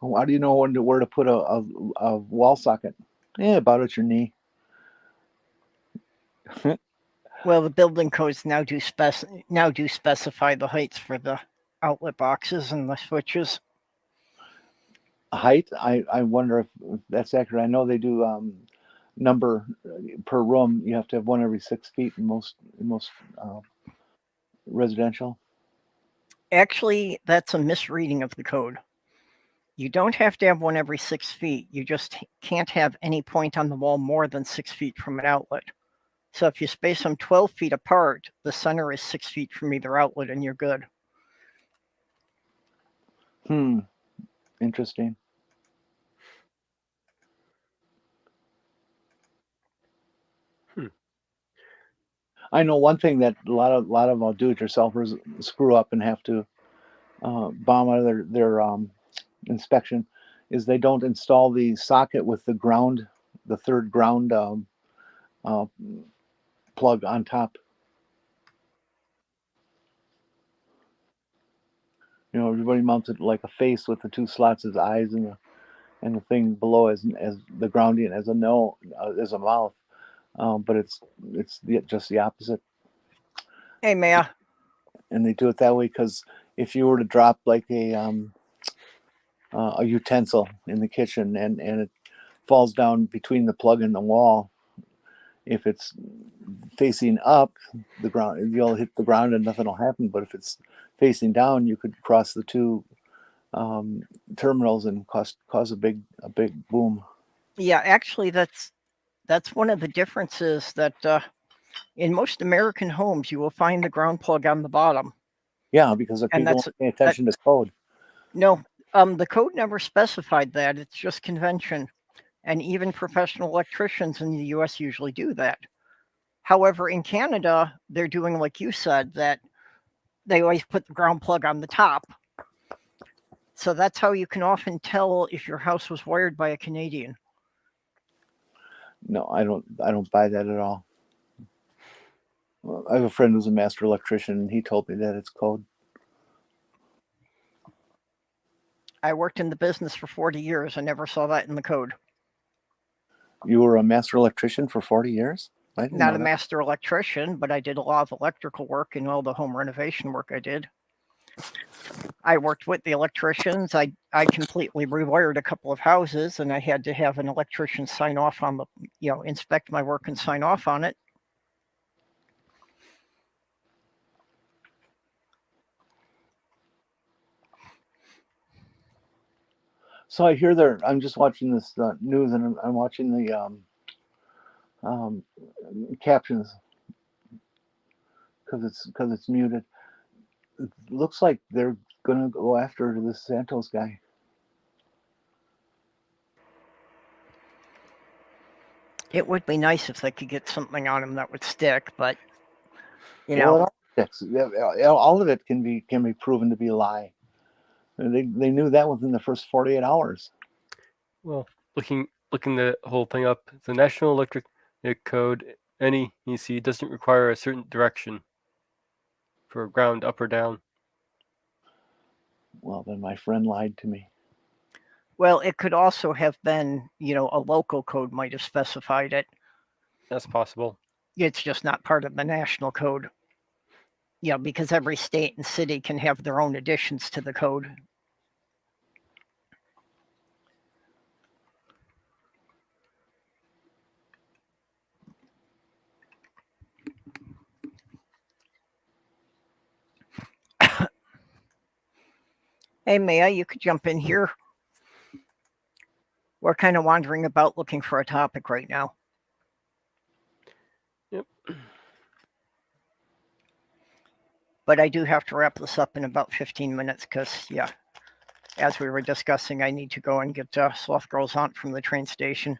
How do you know where to put a wall socket? Yeah, about at your knee. Well, the building codes now do specify the heights for the outlet boxes and the switches. Height, I wonder if that's accurate. I know they do number per room. You have to have one every 6 feet in most residential. Actually, that's a misreading of the code. You don't have to have one every 6 feet. You just can't have any point on the wall more than 6 feet from an outlet. So if you space them 12 feet apart, the center is 6 feet from either outlet and you're good. Interesting. I know one thing that a lot of do-it-yourselfers screw up and have to bomb out of their inspection is they don't install the socket with the third ground plug on top. You know, everybody mounts it like a face with the two slots as eyes and the thing below as the grounding as a mouth. But it's just the opposite. Hey, Maya. And they do it that way because if you were to drop like a utensil in the kitchen and it falls down between the plug and the wall, if it's facing up the ground, you'll hit the ground and nothing will happen. But if it's facing down, you could cross the two terminals and cause a big boom. Yeah, actually, that's one of the differences that in most American homes you will find the ground plug on the bottom. Yeah, because people don't pay attention to code. No, the code never specified that. It's just convention. And even professional electricians in the US usually do that. However, in Canada, they're doing like you said, that they always put the ground plug on the top. So that's how you can often tell if your house was wired by a Canadian. No, I don't buy that at all. I have a friend who's a master electrician, and he told me that it's code. I worked in the business for 40 years. I never saw that in the code. You were a master electrician for 40 years? Not a master electrician, but I did a lot of electrical work and all the home renovation work I did. I worked with the electricians. I completely rewired a couple of houses, and I had to have an electrician sign off on inspect my work and sign off on it. So I hear I'm just watching this news, and I'm watching the captions because it's muted. It looks like they're gonna go after this Santos guy. It would be nice if they could get something on him that would stick, but Well, it all sticks. All of it can be proven to be a lie. They knew that within the first 48 hours. Well, looking the whole thing up, the National Electric Code NEC doesn't require a certain direction for ground up or down. Well, then my friend lied to me. Well, it could also have been, a local code might have specified it. That's possible. It's just not part of the national code. Yeah, because every state and city can have their own additions to the code. Hey, Maya, you could jump in here. We're kind of wandering about looking for a topic right now. Yep. But I do have to wrap this up in about 15 minutes because, yeah, as we were discussing, I need to go and get Sloth Girl's aunt from the train station.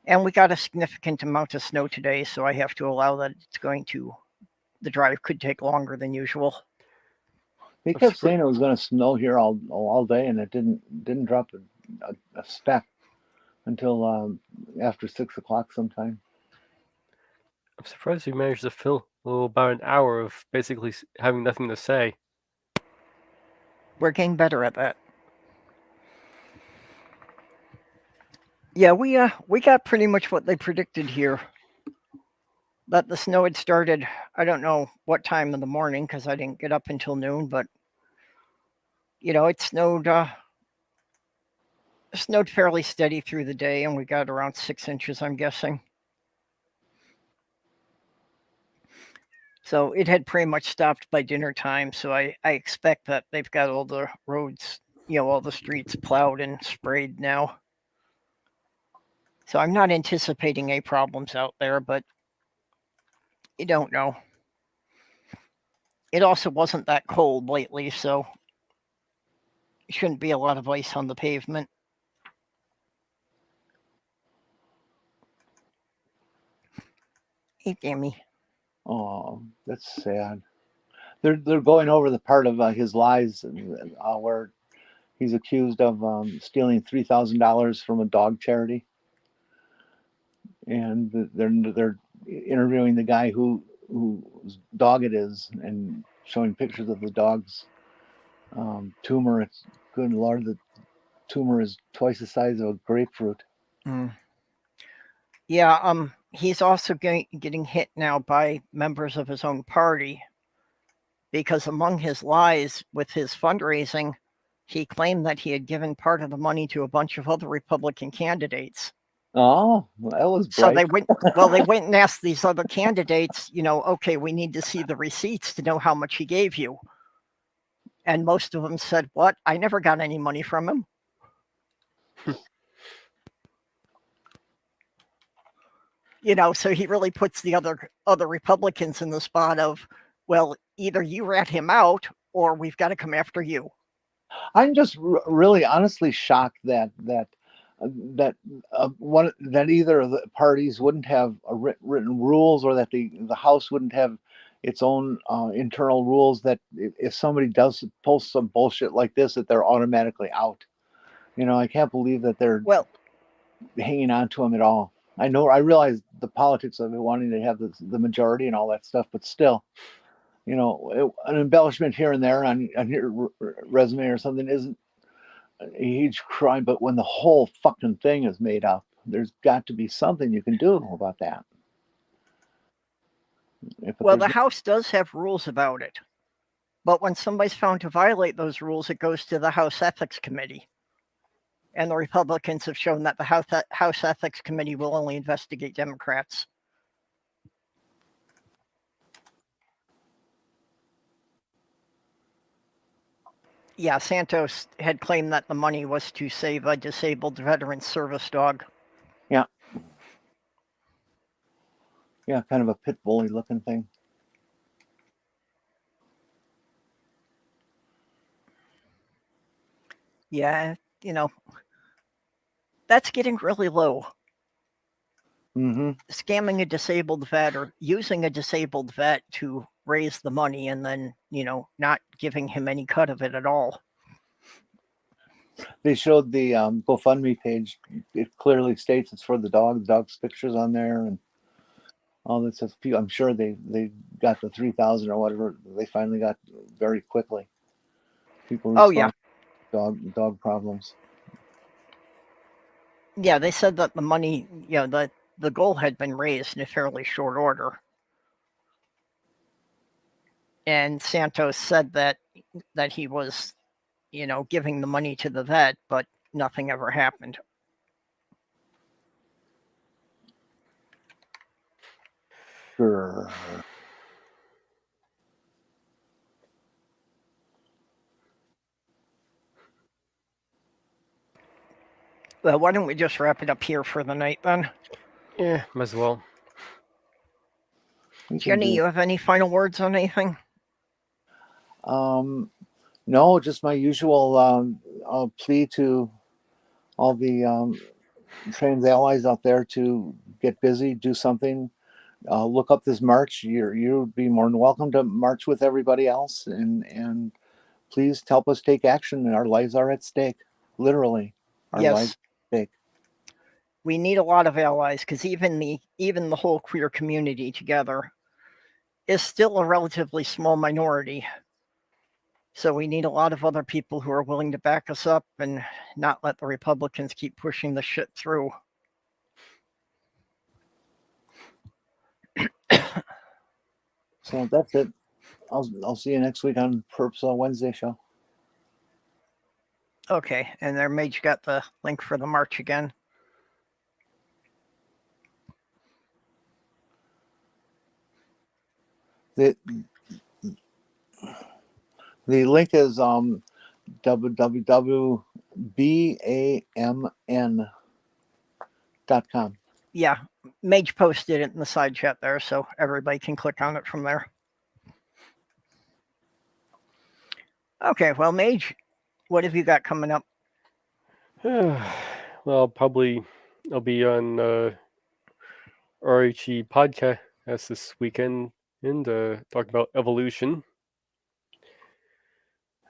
And we got a significant amount of snow today, so I have to allow that the drive could take longer than usual. They kept saying it was going to snow here all day, and it didn't drop a speck until after 6 o'clock sometime. I'm surprised you managed to fill about an hour of basically having nothing to say. We're getting better at that. Yeah, we got pretty much what they predicted here. That the snow had started, I don't know what time in the morning because I didn't get up until noon, but it snowed fairly steady through the day, and we got around 6 inches, I'm guessing. So it had pretty much stopped by dinner time, so I expect that they've got all the roads, all the streets plowed and sprayed now. So I'm not anticipating any problems out there, but you don't know. It also wasn't that cold lately, so shouldn't be a lot of ice on the pavement. Hey, Dammy. Oh, that's sad. They're going over the part of his lies where he's accused of stealing $3,000 from a dog charity, and they're interviewing the guy whose dog it is and showing pictures of the dog's tumor. It's good Lord, the tumor is twice the size of a grapefruit. Yeah, he's also getting hit now by members of his own party because among his lies with his fundraising, he claimed that he had given part of the money to a bunch of other Republican candidates. Oh, that was bright. So they went and asked these other candidates, okay, we need to see the receipts to know how much he gave you. And most of them said, what? I never got any money from him. So he really puts the other Republicans in the spot of, well, either you rat him out or we've got to come after you. I'm just really honestly shocked that either of the parties wouldn't have written rules, or that the House wouldn't have its own internal rules that if somebody does post some bullshit like this, that they're automatically out. I can't believe that they're hanging on to him at all. I realize the politics of it, wanting to have the majority and all that stuff, but still, an embellishment here and there on your resume or something isn't a huge crime. But when the whole fucking thing is made up, there's got to be something you can do about that. Well, the House does have rules about it. But when somebody's found to violate those rules, it goes to the House Ethics Committee. And the Republicans have shown that the House Ethics Committee will only investigate Democrats. Yeah, Santos had claimed that the money was to save a disabled veteran service dog. Yeah. Yeah, kind of a pit bully looking thing. Yeah, that's getting really low. Mm-hmm. Scamming a disabled vet or using a disabled vet to raise the money and then, not giving him any cut of it at all. They showed the GoFundMe page. It clearly states it's for the dog. The dog's pictures on there and all that stuff. I'm sure they got the 3,000 or whatever they finally got very quickly. People. Oh yeah. Dog problems. Yeah, they said that the money, the goal had been raised in a fairly short order. And Santos said that he was, giving the money to the vet, but nothing ever happened. Sure. Well, why don't we just wrap it up here for the night then? Yeah, might as well. We can Jenny, do- you have any final words on anything? No, just my usual plea to all the trans allies out there to get busy, do something. Look up this march. You'd be more than welcome to march with everybody else, and please help us take action. Our lives are at stake, literally. Our lives Yes. are at stake. We need a lot of allies because even the whole queer community together is still a relatively small minority. So we need a lot of other people who are willing to back us up and not let the Republicans keep pushing the shit through. So that's it. I'll see you next week on Perps Wednesday show. Okay, and there Mage got the link for the march again. The link is www.bamn.com. Yeah, Mage posted it in the side chat there, so everybody can click on it from there. Okay, well, Mage, what have you got coming up? Well, probably I'll be on RHE podcast this weekend and talk about evolution.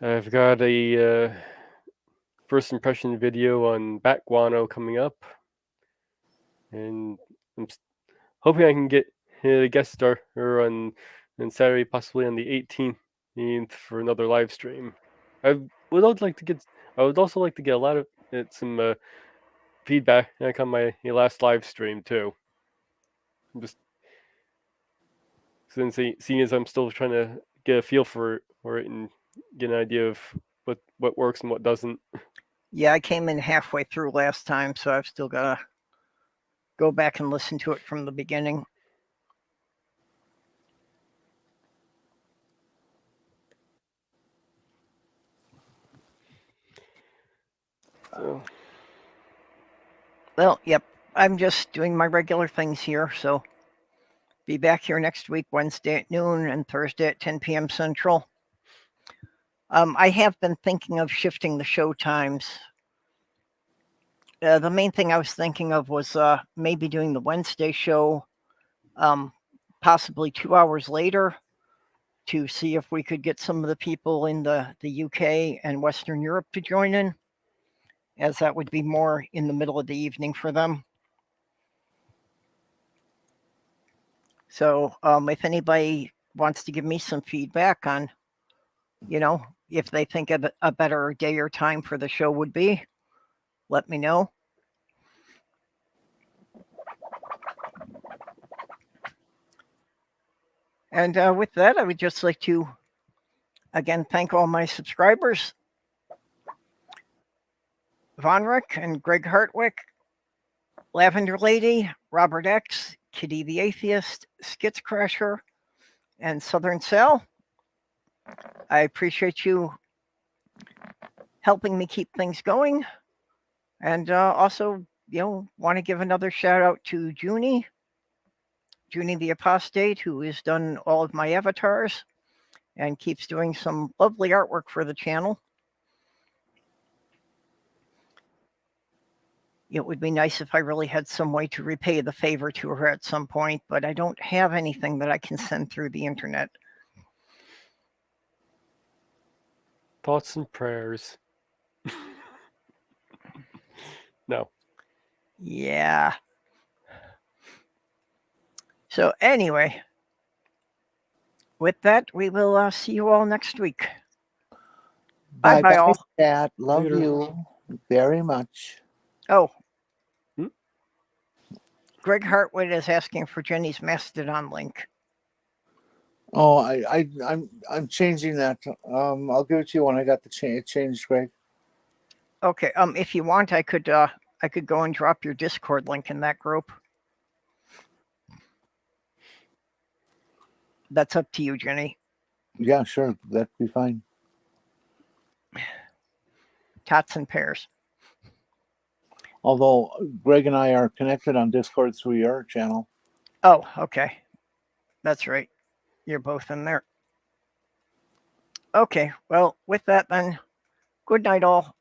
I've got a first impression video on bat guano coming up, and I'm hoping I can get a guest star on Saturday, possibly on the 18th for another live stream. I would also like to get a lot of some feedback on my last live stream too. Just since seeing as I'm still trying to get a feel for it and get an idea of what works and what doesn't. Yeah, I came in halfway through last time, so I've still got to go back and listen to it from the beginning. So. Well, yep, I'm just doing my regular things here, so be back here next week, Wednesday at noon and Thursday at 10 p.m. Central. I have been thinking of shifting the show times. The main thing I was thinking of was maybe doing the Wednesday show possibly 2 hours later to see if we could get some of the people in the UK and Western Europe to join in, as that would be more in the middle of the evening for them. So if anybody wants to give me some feedback on, if they think a better day or time for the show would be, let me know. And with that, I would just like to, again, thank all my subscribers. Vonrek and Greg Hartwick, Lavender Lady, Robert X, Kitty the Atheist, Skits Crasher, and Southern Cell. I appreciate you helping me keep things going. And also, want to give another shout out to Junie the Apostate, who has done all of my avatars and keeps doing some lovely artwork for the channel. It would be nice if I really had some way to repay the favor to her at some point, but I don't have anything that I can send through the internet. Thoughts and prayers. No. Yeah. So anyway, with that, we will see you all next week. Bye all. Dad. Love Later. you very much. Oh. Greg Hartwood is asking for Jenny's Mastodon link. Oh, I'm changing that. I'll give it to you when I got the changed, Greg. Okay. If you want, I could go and drop your Discord link in that group. That's up to you, Jenny. Yeah, sure. That'd be fine. Tots and pairs. Although Greg and I are connected on Discord through your channel. Oh, okay. That's right. You're both in there. Okay, well, with that then, good night all.